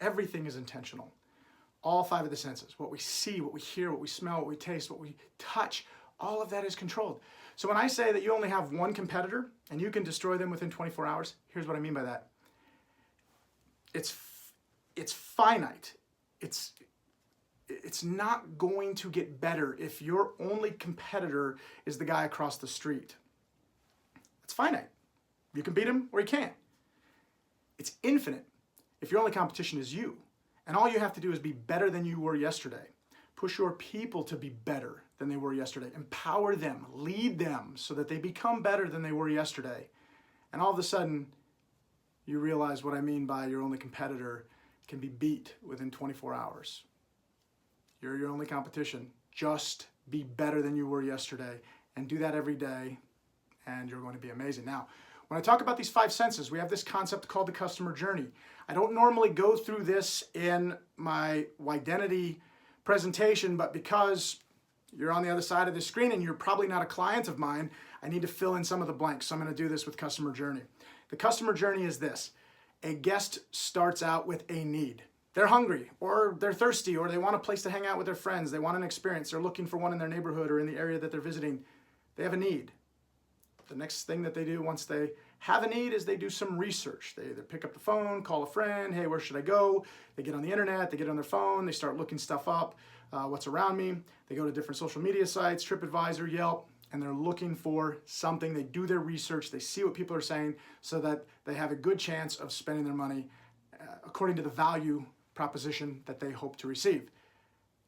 Everything is intentional. All 5 of the senses, what we see, what we hear, what we smell, what we taste, what we touch, all of that is controlled. So when I say that you only have one competitor and you can destroy them within 24 hours, here's what I mean by that. It's finite. It's not going to get better if your only competitor is the guy across the street. It's finite. You can beat him or you can't. It's infinite if your only competition is you. And all you have to do is be better than you were yesterday. Push your people to be better than they were yesterday. Empower them, lead them so that they become better than they were yesterday. And all of a sudden, you realize what I mean by your only competitor can be beat within 24 hours. You're your only competition. Just be better than you were yesterday and do that every day and you're going to be amazing. Now, when I talk about these 5 senses, we have this concept called the customer journey. I don't normally go through this in my Why-dentity presentation, but because you're on the other side of the screen and you're probably not a client of mine, I need to fill in some of the blanks. So I'm going to do this with customer journey. The customer journey is this. A guest starts out with a need. They're hungry, or they're thirsty, or they want a place to hang out with their friends. They want an experience. They're looking for one in their neighborhood or in the area that they're visiting. They have a need. The next thing that they do once they have a need is they do some research. They either pick up the phone, call a friend, hey, where should I go? They get on the internet, they get on their phone, they start looking stuff up, what's around me. They go to different social media sites, TripAdvisor, Yelp, and they're looking for something. They do their research, they see what people are saying so that they have a good chance of spending their money according to the value proposition that they hope to receive.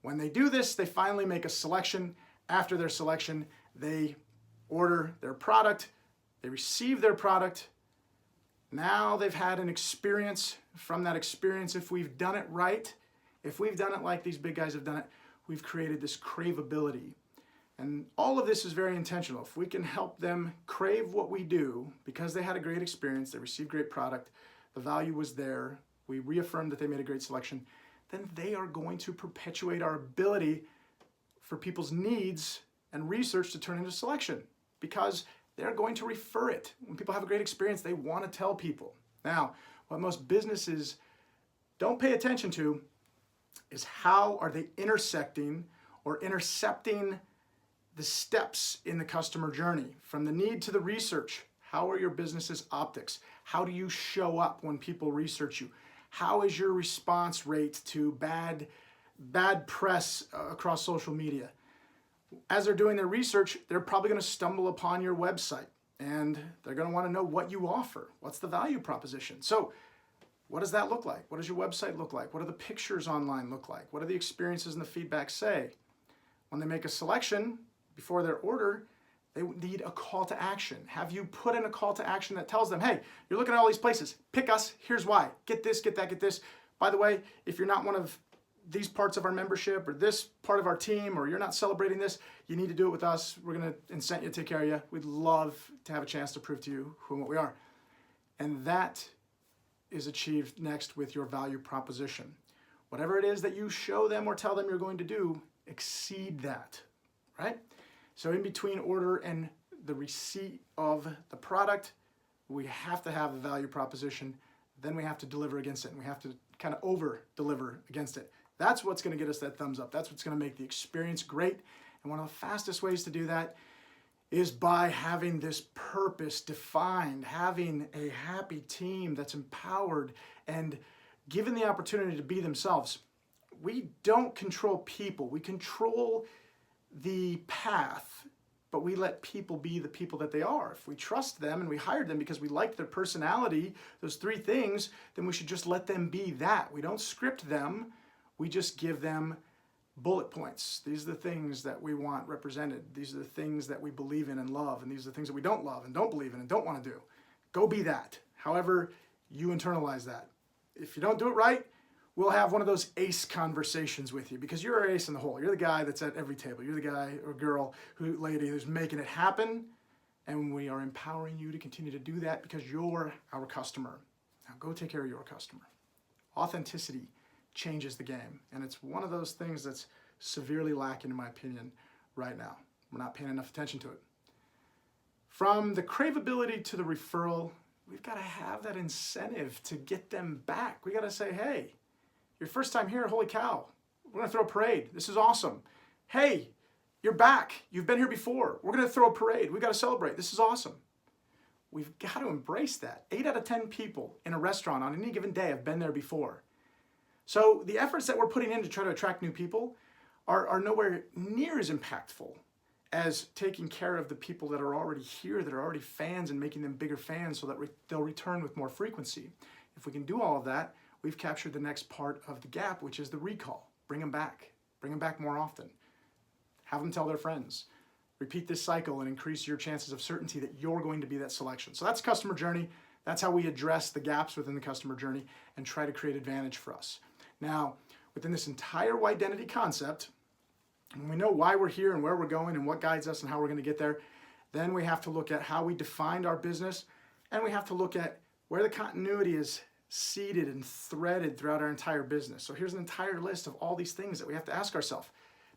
When they do this, they finally make a selection. After their selection, they order their product, they receive their product. Now they've had an experience. From that experience, if we've done it right, if we've done it like these big guys have done it, we've created this craveability. And all of this is very intentional. If we can help them crave what we do because they had a great experience, they received great product, the value was there, we reaffirmed that they made a great selection, then they are going to perpetuate our ability for people's needs and research to turn into selection because they're going to refer it. When people have a great experience, they want to tell people. Now, what most businesses don't pay attention to is how are they intersecting or intercepting the steps in the customer journey from the need to the research. How are your business's optics? How do you show up when people research you? How is your response rate to bad press across social media? As they're doing their research, they're probably going to stumble upon your website and they're going to want to know what you offer. What's the value proposition? So what does that look like? What does your website look like? What do the pictures online look like? What do the experiences and the feedback say? When they make a selection before their order, they need a call to action. Have you put in a call to action that tells them, hey, you're looking at all these places, pick us, here's why. Get this, get that, get this. By the way, if you're not one of these parts of our membership or this part of our team or you're not celebrating this, you need to do it with us. We're going to incent you, take care of you. We'd love to have a chance to prove to you who and what we are. And that is achieved next with your value proposition. Whatever it is that you show them or tell them you're going to do, exceed that, right? So in between order and the receipt of the product, we have to have a value proposition. Then we have to deliver against it, and we have to kind of over-deliver against it. That's what's going to get us that thumbs up. That's what's going to make the experience great. And one of the fastest ways to do that is by having this purpose defined, having a happy team that's empowered and given the opportunity to be themselves. We don't control people. We control the path, but we let people be the people that they are. If we trust them and we hired them because we liked their personality, those 3 things, then we should just let them be that. We don't script them. We just give them bullet points. These are the things that we want represented. These are the things that we believe in and love, and these are the things that we don't love and don't believe in and don't want to do. Go be that. However you internalize that. If you don't do it right, we'll have one of those ace conversations with you, because you're an ace in the hole. You're the guy that's at every table. You're the guy or girl, lady who's making it happen, and we are empowering you to continue to do that because you're our customer. Now go take care of your customer. Authenticity changes the game, and it's one of those things that's severely lacking, in my opinion, right now. We're not paying enough attention to it. From the craveability to the referral, we've got to have that incentive to get them back. We got to say, hey, your first time here, holy cow, we're going to throw a parade. This is awesome. Hey, you're back. You've been here before. We're going to throw a parade. We got to celebrate. This is awesome. We've got to embrace that. 8 out of 10 people in a restaurant on any given day have been there before. So the efforts that we're putting in to try to attract new people are nowhere near as impactful as taking care of the people that are already here, that are already fans, and making them bigger fans so that they'll return with more frequency. If we can do all of that, we've captured the next part of the gap, which is the recall. Bring them back. Bring them back more often. Have them tell their friends. Repeat this cycle and increase your chances of certainty that you're going to be that selection. So that's customer journey. That's how we address the gaps within the customer journey and try to create advantage for us. Now, within this entire Why-dentity concept, when we know why we're here and where we're going and what guides us and how we're going to get there, then we have to look at how we defined our business, and we have to look at where the continuity is seeded and threaded throughout our entire business. So here's an entire list of all these things that we have to ask ourselves.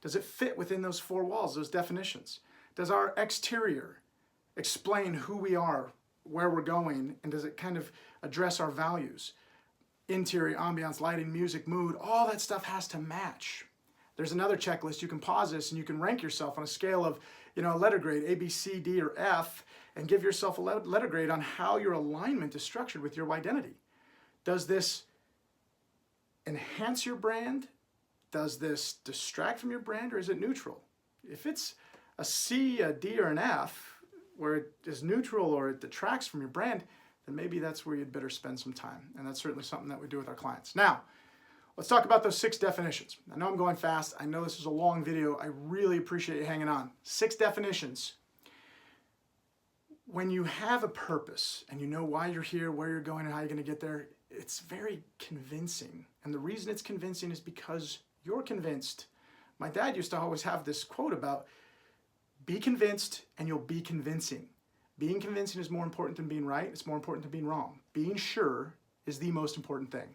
Does it fit within those 4 walls, those definitions? Does our exterior explain who we are, where we're going, and does it kind of address our values? Interior, ambiance, lighting, music, mood, all that stuff has to match. There's another checklist. You can pause this and you can rank yourself on a scale of, a letter grade, A, B, C, D, or F, and give yourself a letter grade on how your alignment is structured with your identity. Does this enhance your brand? Does this distract from your brand, or is it neutral? If it's a C, a D, or an F, where it is neutral or it detracts from your brand, then maybe that's where you'd better spend some time. And that's certainly something that we do with our clients. Now, let's talk about those 6 definitions. I know I'm going fast. I know this is a long video. I really appreciate you hanging on. 6 definitions. When you have a purpose and you know why you're here, where you're going, and how you're going to get there, it's very convincing. And the reason it's convincing is because you're convinced. My dad used to always have this quote about, be convinced and you'll be convincing. Being convincing is more important than being right. It's more important than being wrong. Being sure is the most important thing.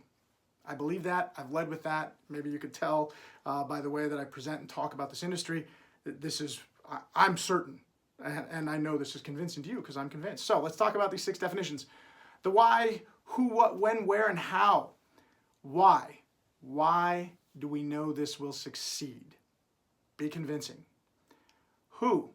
I believe that. I've led with that. Maybe you could tell by the way that I present and talk about this industry that I'm certain. And I know this is convincing to you because I'm convinced. So let's talk about these 6 definitions. The why, who, what, when, where, and how. Why? Why do we know this will succeed? Be convincing. Who?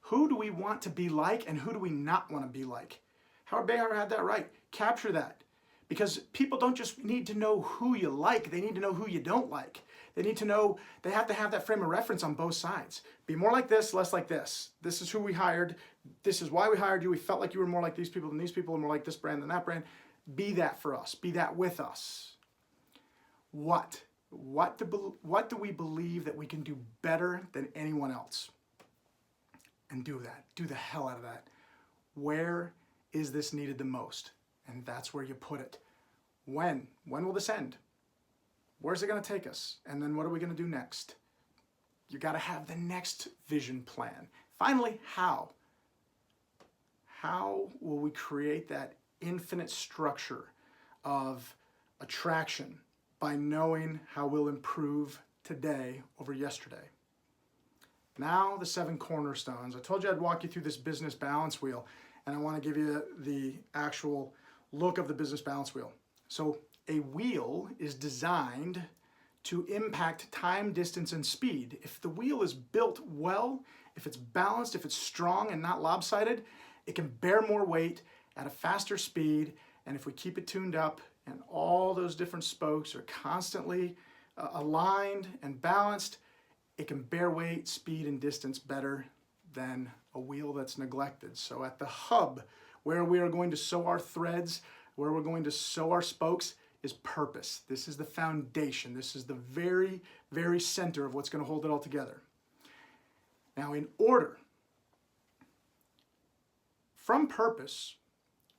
Who do we want to be like, and who do we not want to be like? Howard Bayhauer had that right. Capture that. Because people don't just need to know who you like, they need to know who you don't like. They need to know, they have to have that frame of reference on both sides. Be more like this, less like this. This is who we hired. This is why we hired you. We felt like you were more like these people than these people, and more like this brand than that brand. Be that for us. Be that with us. What? What do we believe that we can do better than anyone else? And do that. Do the hell out of that. Where is this needed the most? And that's where you put it. When? When will this end? Where's it going to take us? And then what are we going to do next? You got to have the next vision plan. Finally, how? How will we create that infinite structure of attraction by knowing how we'll improve today over yesterday? Now, the 7 cornerstones. I told you I'd walk you through this business balance wheel, and I want to give you the actual look of the business balance wheel. So a wheel is designed to impact time, distance, and speed. If the wheel is built well, if it's balanced, if it's strong and not lopsided, it can bear more weight at a faster speed. And if we keep it tuned up and all those different spokes are constantly aligned and balanced, it can bear weight, speed, and distance better than a wheel that's neglected. So at the hub, where we are going to sew our threads, where we're going to sew our spokes, is purpose. This is the foundation. This is the very, very center of what's going to hold it all together. Now, in order, from purpose,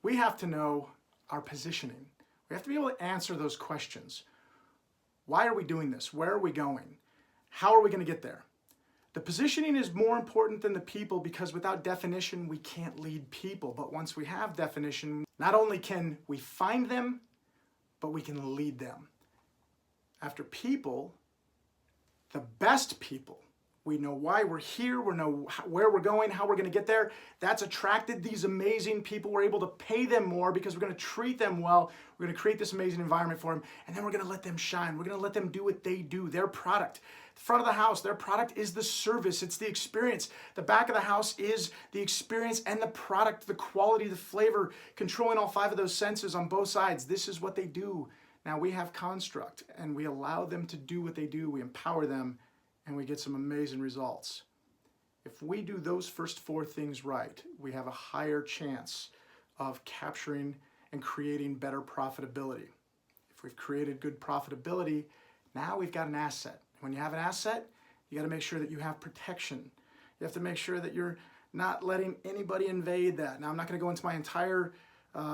we have to know our positioning. We have to be able to answer those questions. Why are we doing this? Where are we going? How are we going to get there? The positioning is more important than the people because without definition, we can't lead people. But once we have definition, not only can we find them, but we can lead them. After people, the best people, we know why we're here, we know where we're going, how we're going to get there. That's attracted these amazing people. We're able to pay them more because we're going to treat them well. We're going to create this amazing environment for them, and then we're going to let them shine. We're going to let them do what they do, their product. The front of the house, their product is the service. It's the experience. The back of the house is the experience and the product, the quality, the flavor, controlling all 5 of those senses on both sides. This is what they do. Now we have construct, and we allow them to do what they do. We empower them, and we get some amazing results. If we do those first 4 things right, we have a higher chance of capturing and creating better profitability. If we've created good profitability, now we've got an asset. When you have an asset, you got to make sure that you have protection. You have to make sure that you're not letting anybody invade that. Now, I'm not going to go into my entire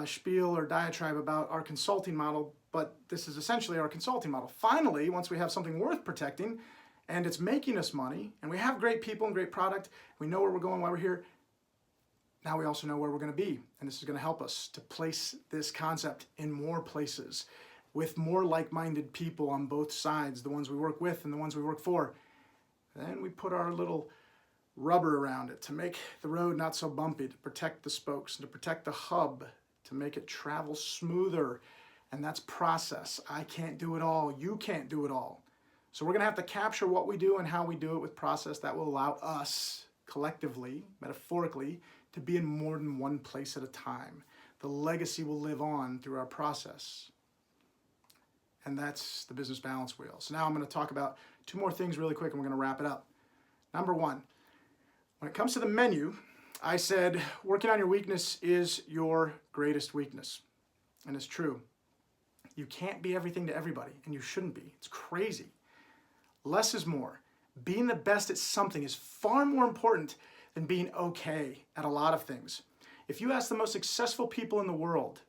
spiel or diatribe about our consulting model, but this is essentially our consulting model. Finally, once we have something worth protecting, and it's making us money, and we have great people and great product, we know where we're going, why we're here, now we also know where we're going to be. And this is going to help us to place this concept in more places with more like-minded people on both sides, the ones we work with and the ones we work for. Then we put our little rubber around it to make the road not so bumpy, to protect the spokes, and to protect the hub, to make it travel smoother. And that's process. I can't do it all. You can't do it all. So we're going to have to capture what we do and how we do it with process that will allow us collectively, metaphorically, to be in more than one place at a time. The legacy will live on through our process. And that's the business balance wheel. So now I'm going to talk about 2 more things really quick and we're going to wrap it up. Number 1, when it comes to the menu, I said working on your weakness is your greatest weakness. And it's true. You can't be everything to everybody, and you shouldn't be. It's crazy. Less is more. Being the best at something is far more important than being okay at a lot of things. If you ask the most successful people in the world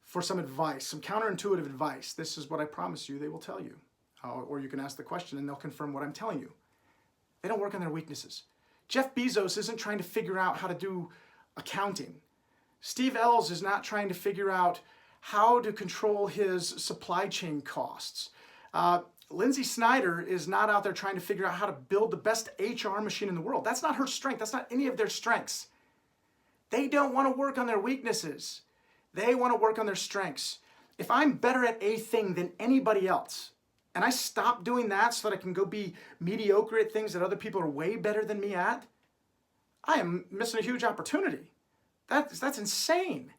for some advice, some counterintuitive advice, this is what I promise you they will tell you. Or you can ask the question and they'll confirm what I'm telling you. They don't work on their weaknesses. Jeff Bezos isn't trying to figure out how to do accounting. Steve Ells is not trying to figure out how to control his supply chain costs. Lindsay Snyder is not out there trying to figure out how to build the best HR machine in the world. That's not her strength. That's not any of their strengths. They don't want to work on their weaknesses. They want to work on their strengths. If I'm better at a thing than anybody else, and I stop doing that so that I can go be mediocre at things that other people are way better than me at, I am missing a huge opportunity. That's insane.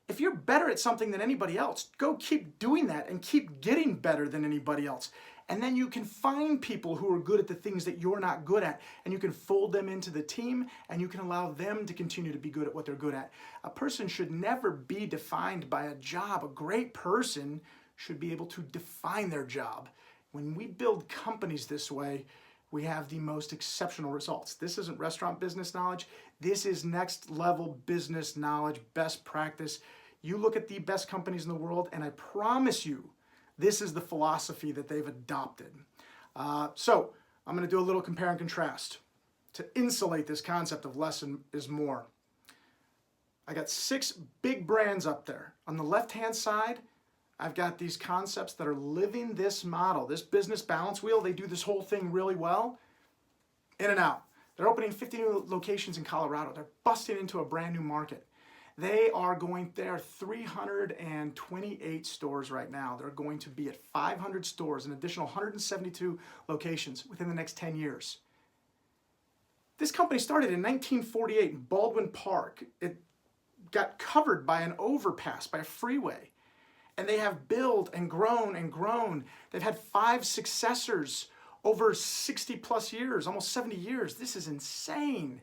If you're better at something than anybody else, go keep doing that and keep getting better than anybody else. And then you can find people who are good at the things that you're not good at, and you can fold them into the team, and you can allow them to continue to be good at what they're good at. A person should never be defined by a job. A great person should be able to define their job. When we build companies this way, we have the most exceptional results. This isn't restaurant business knowledge. This is next level business knowledge, best practice. You look at the best companies in the world, and I promise you, this is the philosophy that they've adopted. So I'm going to do a little compare and contrast to insulate this concept of less is more. I got 6 big brands up there. On the left-hand side, I've got these concepts that are living this model, this business balance wheel. They do this whole thing really well. In and out. They're opening 50 new locations in Colorado. They're busting into a brand new market. There are 328 stores right now. They're going to be at 500 stores, an additional 172 locations within the next 10 years. This company started in 1948 in Baldwin Park. It got covered by an overpass, by a freeway. And they have built and grown and grown. They've had 5 successors over 60 plus years, almost 70 years. This is insane.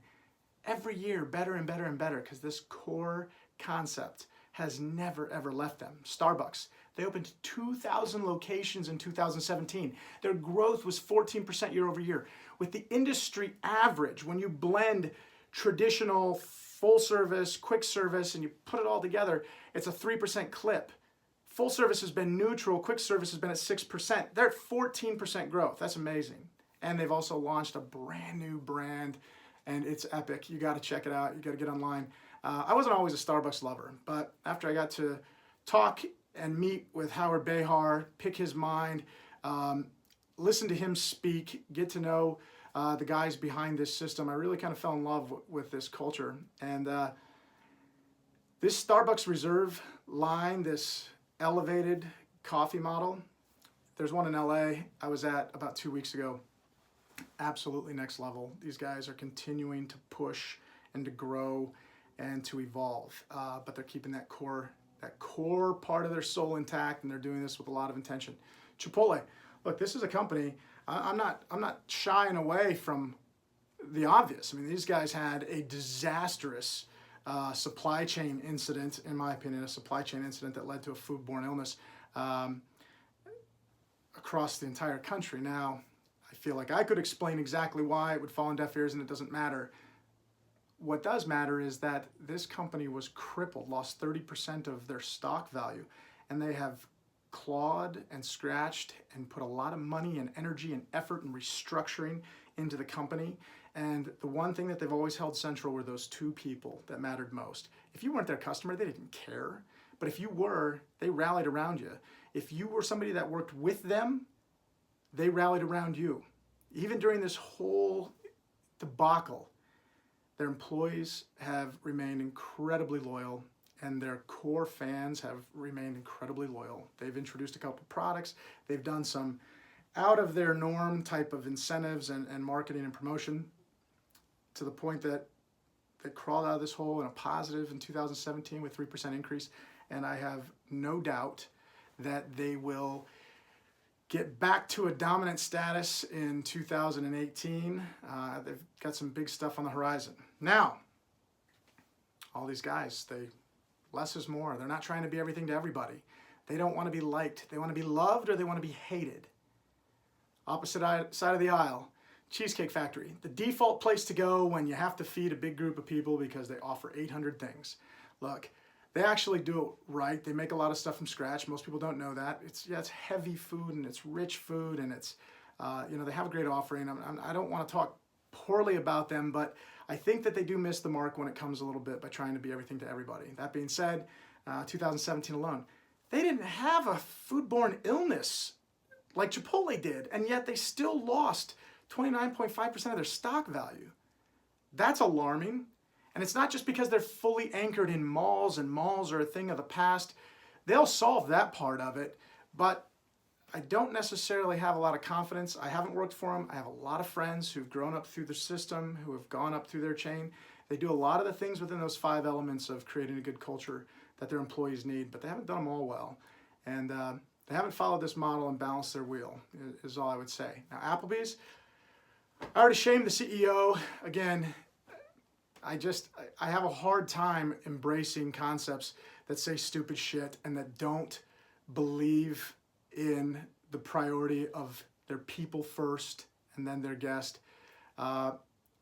Every year, better and better and better, because this core concept has never, ever left them. Starbucks, they opened 2,000 locations in 2017. Their growth was 14% year over year. With the industry average, when you blend traditional, full service, quick service, and you put it all together, it's a 3% clip. full service has been neutral. Quick service has been at 6%. They're at 14% growth. That's amazing. And they've also launched a brand new brand, and it's epic. You got to check it out. You got to get online. I wasn't always a Starbucks lover, but after I got to talk and meet with Howard Behar, pick his mind, listen to him speak, get to know the guys behind this system, I really kind of fell in love with this culture. And this Starbucks Reserve line, this elevated coffee model, there's one in LA I was at about 2 weeks ago. Absolutely next level. These guys are continuing to push and to grow and to evolve, but they're keeping that core part of their soul intact, and they're doing this with a lot of intention. Chipotle, look, this is a company. I'm not shying away from the obvious. I mean, these guys had a disastrous supply chain incident, in my opinion, a supply chain incident that led to a foodborne illness across the entire country. Now, I feel like I could explain exactly why. It would fall on deaf ears, and it doesn't matter. What does matter is that this company was crippled, lost 30% of their stock value, and they have clawed and scratched and put a lot of money and energy and effort and restructuring into the company. And the one thing that they've always held central were those two people that mattered most. If you weren't their customer, they didn't care. But if you were, they rallied around you. If you were somebody that worked with them, they rallied around you. Even during this whole debacle, their employees have remained incredibly loyal, and their core fans have remained incredibly loyal. They've introduced a couple products. They've done some out of their norm type of incentives and marketing and promotion, to the point that they crawled out of this hole in a positive in 2017 with 3% increase. And I have no doubt that they will get back to a dominant status in 2018. They've got some big stuff on the horizon. Now, all these guys, less is more. They're not trying to be everything to everybody. They don't want to be liked. They want to be loved, or they want to be hated. Opposite side of the aisle, Cheesecake Factory. The default place to go when you have to feed a big group of people because they offer 800 things. Look, they actually do it right. They make a lot of stuff from scratch. Most people don't know that. It's heavy food, and it's rich food, and it's they have a great offering. I don't want to talk poorly about them, but I think that they do miss the mark when it comes a little bit by trying to be everything to everybody. That being said, 2017 alone, they didn't have a foodborne illness like Chipotle did, and yet they still lost 29.5% of their stock value. That's alarming. And it's not just because they're fully anchored in malls, and malls are a thing of the past. They'll solve that part of it, but I don't necessarily have a lot of confidence. I haven't worked for them. I have a lot of friends who've grown up through the system, who have gone up through their chain. They do a lot of the things within those 5 elements of creating a good culture that their employees need, but they haven't done them all well. And they haven't followed this model and balanced their wheel, is all I would say. Now, Applebee's, I already shamed the CEO. Again, I have a hard time embracing concepts that say stupid shit and that don't believe in the priority of their people first and then their guest. A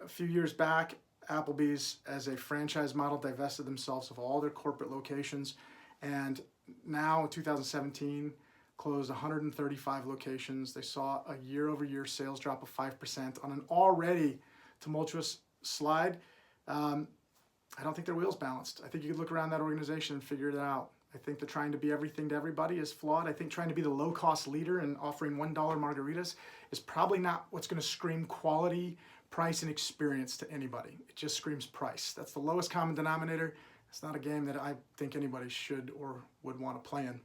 few years back, Applebee's, as a franchise model, divested themselves of all their corporate locations, and now in 2017 closed 135 locations. They saw a year-over-year sales drop of 5% on an already tumultuous slide. I don't think their wheel's balanced. I think you could look around that organization and figure it out. I think that trying to be everything to everybody is flawed. I think trying to be the low-cost leader and offering $1 margaritas is probably not what's going to scream quality, price, and experience to anybody. It just screams price. That's the lowest common denominator. It's not a game that I think anybody should or would want to play in.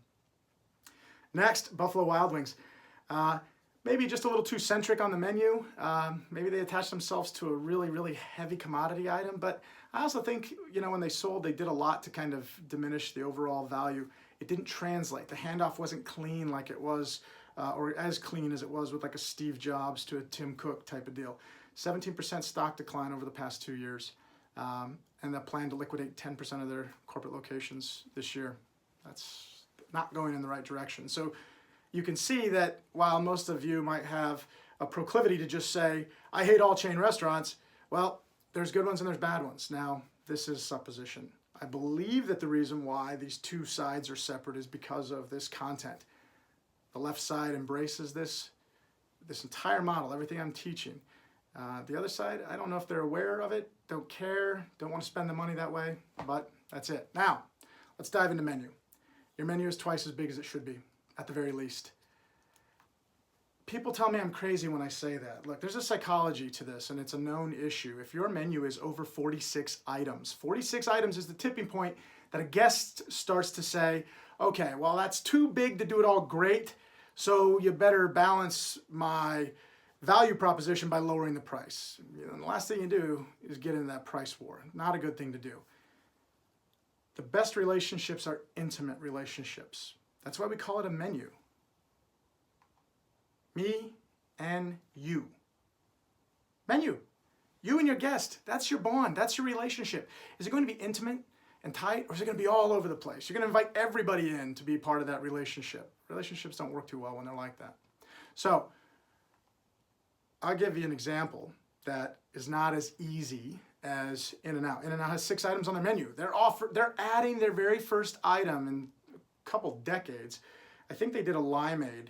Next, Buffalo Wild Wings. Maybe just a little too centric on the menu. Maybe they attached themselves to a really, really heavy commodity item. But I also think, when they sold, they did a lot to kind of diminish the overall value. It didn't translate. The handoff wasn't clean like it was, or as clean as it was with like a Steve Jobs to a Tim Cook type of deal. 17% stock decline over the past 2 years. And they plan to liquidate 10% of their corporate locations this year. That's not going in the right direction. So you can see that while most of you might have a proclivity to just say, I hate all chain restaurants, well, there's good ones and there's bad ones. Now, this is supposition. I believe that the reason why these two sides are separate is because of this content. The left side embraces this entire model, everything I'm teaching. The other side, I don't know if they're aware of it, don't care, don't want to spend the money that way, but that's it. Now, let's dive into menu. Your menu is twice as big as it should be, at the very least. People tell me I'm crazy when I say that. Look, there's a psychology to this, and it's a known issue. If your menu is over 46 items, 46 items is the tipping point that a guest starts to say, okay, well, that's too big to do it all great, so you better balance my value proposition by lowering the price. And the last thing you do is get into that price war. Not a good thing to do. The best relationships are intimate relationships. That's why we call it a menu. Me and you. Menu. You and your guest. That's your bond. That's your relationship. Is it going to be intimate and tight, or is it going to be all over the place? You're going to invite everybody in to be part of that relationship. Relationships don't work too well when they're like that. So, I'll give you an example that is not as easy as In-N-Out. In-N-Out has 6 items on their menu. They're adding their very first item in a couple decades. I think they did a limeade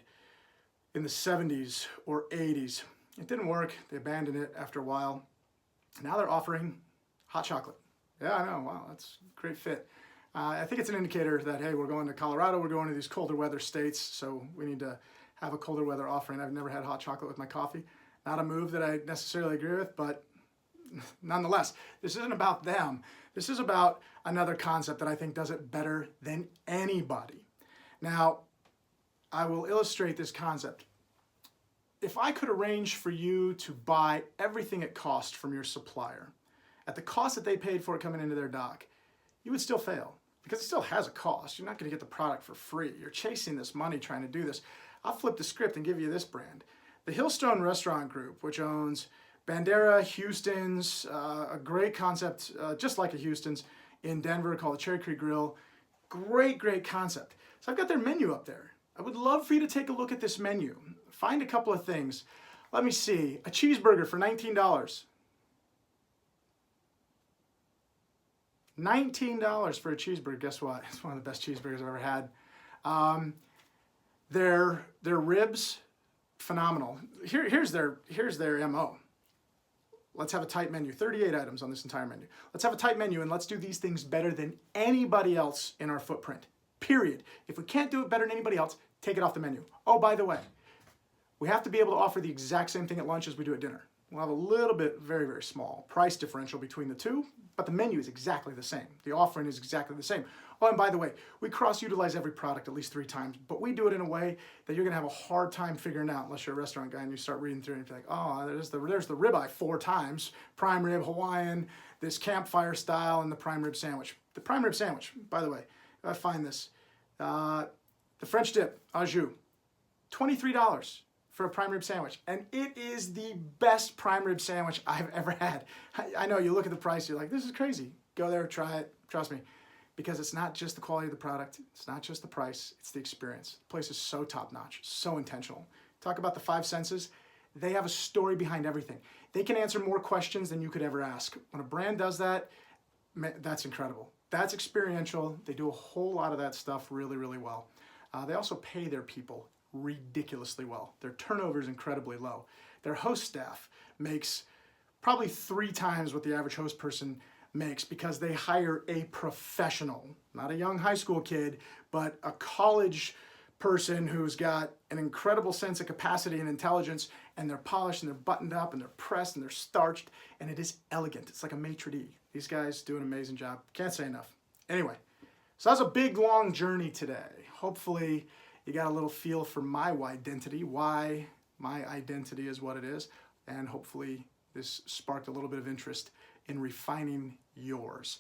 in the 70s or 80s. It didn't work. They abandoned it after a while. Now they're offering hot chocolate. Yeah, I know. Wow, that's a great fit. I think it's an indicator that, hey, we're going to Colorado. We're going to these colder weather states, so we need to have a colder weather offering. I've never had hot chocolate with my coffee. Not a move that I necessarily agree with, but nonetheless, this isn't about them. This is about another concept that I think does it better than anybody. Now, I will illustrate this concept. If I could arrange for you to buy everything at cost from your supplier, at the cost that they paid for it coming into their dock, you would still fail because it still has a cost. You're not going to get the product for free. You're chasing this money trying to do this. I'll flip the script and give you this brand. The Hillstone Restaurant Group, which owns Bandera, Houston's, a great concept, just like a Houston's in Denver called the Cherry Creek Grill. Great, great concept. So I've got their menu up there. I would love for you to take a look at this menu. Find a couple of things. Let me see. A cheeseburger for $19. $19 for a cheeseburger. Guess what? It's one of the best cheeseburgers I've ever had. Their ribs, phenomenal. Here's their MO. Let's have a tight menu. 38 items on this entire menu. Let's have a tight menu and let's do these things better than anybody else in our footprint. Period. If we can't do it better than anybody else, take it off the menu. Oh, by the way, we have to be able to offer the exact same thing at lunch as we do at dinner. We'll have a little bit, very, very small price differential between the two, but the menu is exactly the same. The offering is exactly the same. Oh, and by the way, we cross-utilize every product at least 3 times, but we do it in a way that you're gonna have a hard time figuring out unless you're a restaurant guy and you start reading through it and you're like, oh, there's the ribeye 4 times, prime rib, Hawaiian, this campfire style, and the prime rib sandwich. The prime rib sandwich, by the way, I find this, the French dip, au jus, $23 for a prime rib sandwich, and it is the best prime rib sandwich I've ever had. I know, you look at the price, you're like, this is crazy. Go there, try it, trust me. Because it's not just the quality of the product, it's not just the price, it's the experience. The place is so top-notch, so intentional. Talk about the 5 senses. They have a story behind everything. They can answer more questions than you could ever ask. When a brand does that, that's incredible. That's experiential. They do a whole lot of that stuff really, really well. They also pay their people ridiculously well. Their turnover is incredibly low. Their host staff makes probably 3 times what the average host person makes because they hire a professional, not a young high school kid, but a college person who's got an incredible sense of capacity and intelligence, and they're polished and they're buttoned up and they're pressed and they're starched, and it is elegant. It's like a maitre d'. These guys do an amazing job. Can't say enough. Anyway, so that's a big, long journey today. Hopefully you got a little feel for my why-dentity, why my identity is what it is, and hopefully this sparked a little bit of interest in refining yours.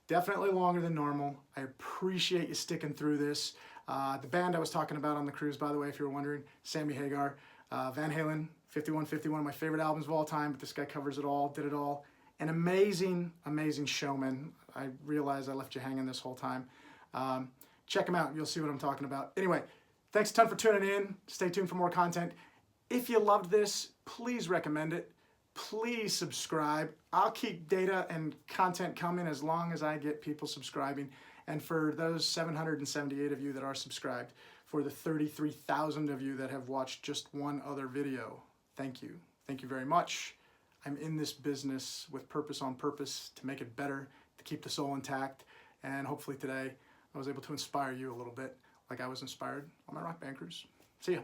Definitely longer than normal. I appreciate you sticking through this. The band I was talking about on the cruise, by the way, if you were wondering, Sammy Hagar, Van Halen, 5151, one of my favorite albums of all time, but this guy covers it all, did it all. An amazing, amazing showman. I realize I left you hanging this whole time. Check him out. You'll see what I'm talking about. Anyway, thanks a ton for tuning in. Stay tuned for more content. If you loved this, please recommend it. please subscribe. I'll keep data and content coming as long as I get people subscribing. And for those 778 of you that are subscribed, for the 33,000 of you that have watched just one other video, thank you. Thank you very much. I'm in this business with purpose on purpose to make it better, to keep the soul intact. And hopefully today I was able to inspire you a little bit like I was inspired on my rock band cruise. See ya.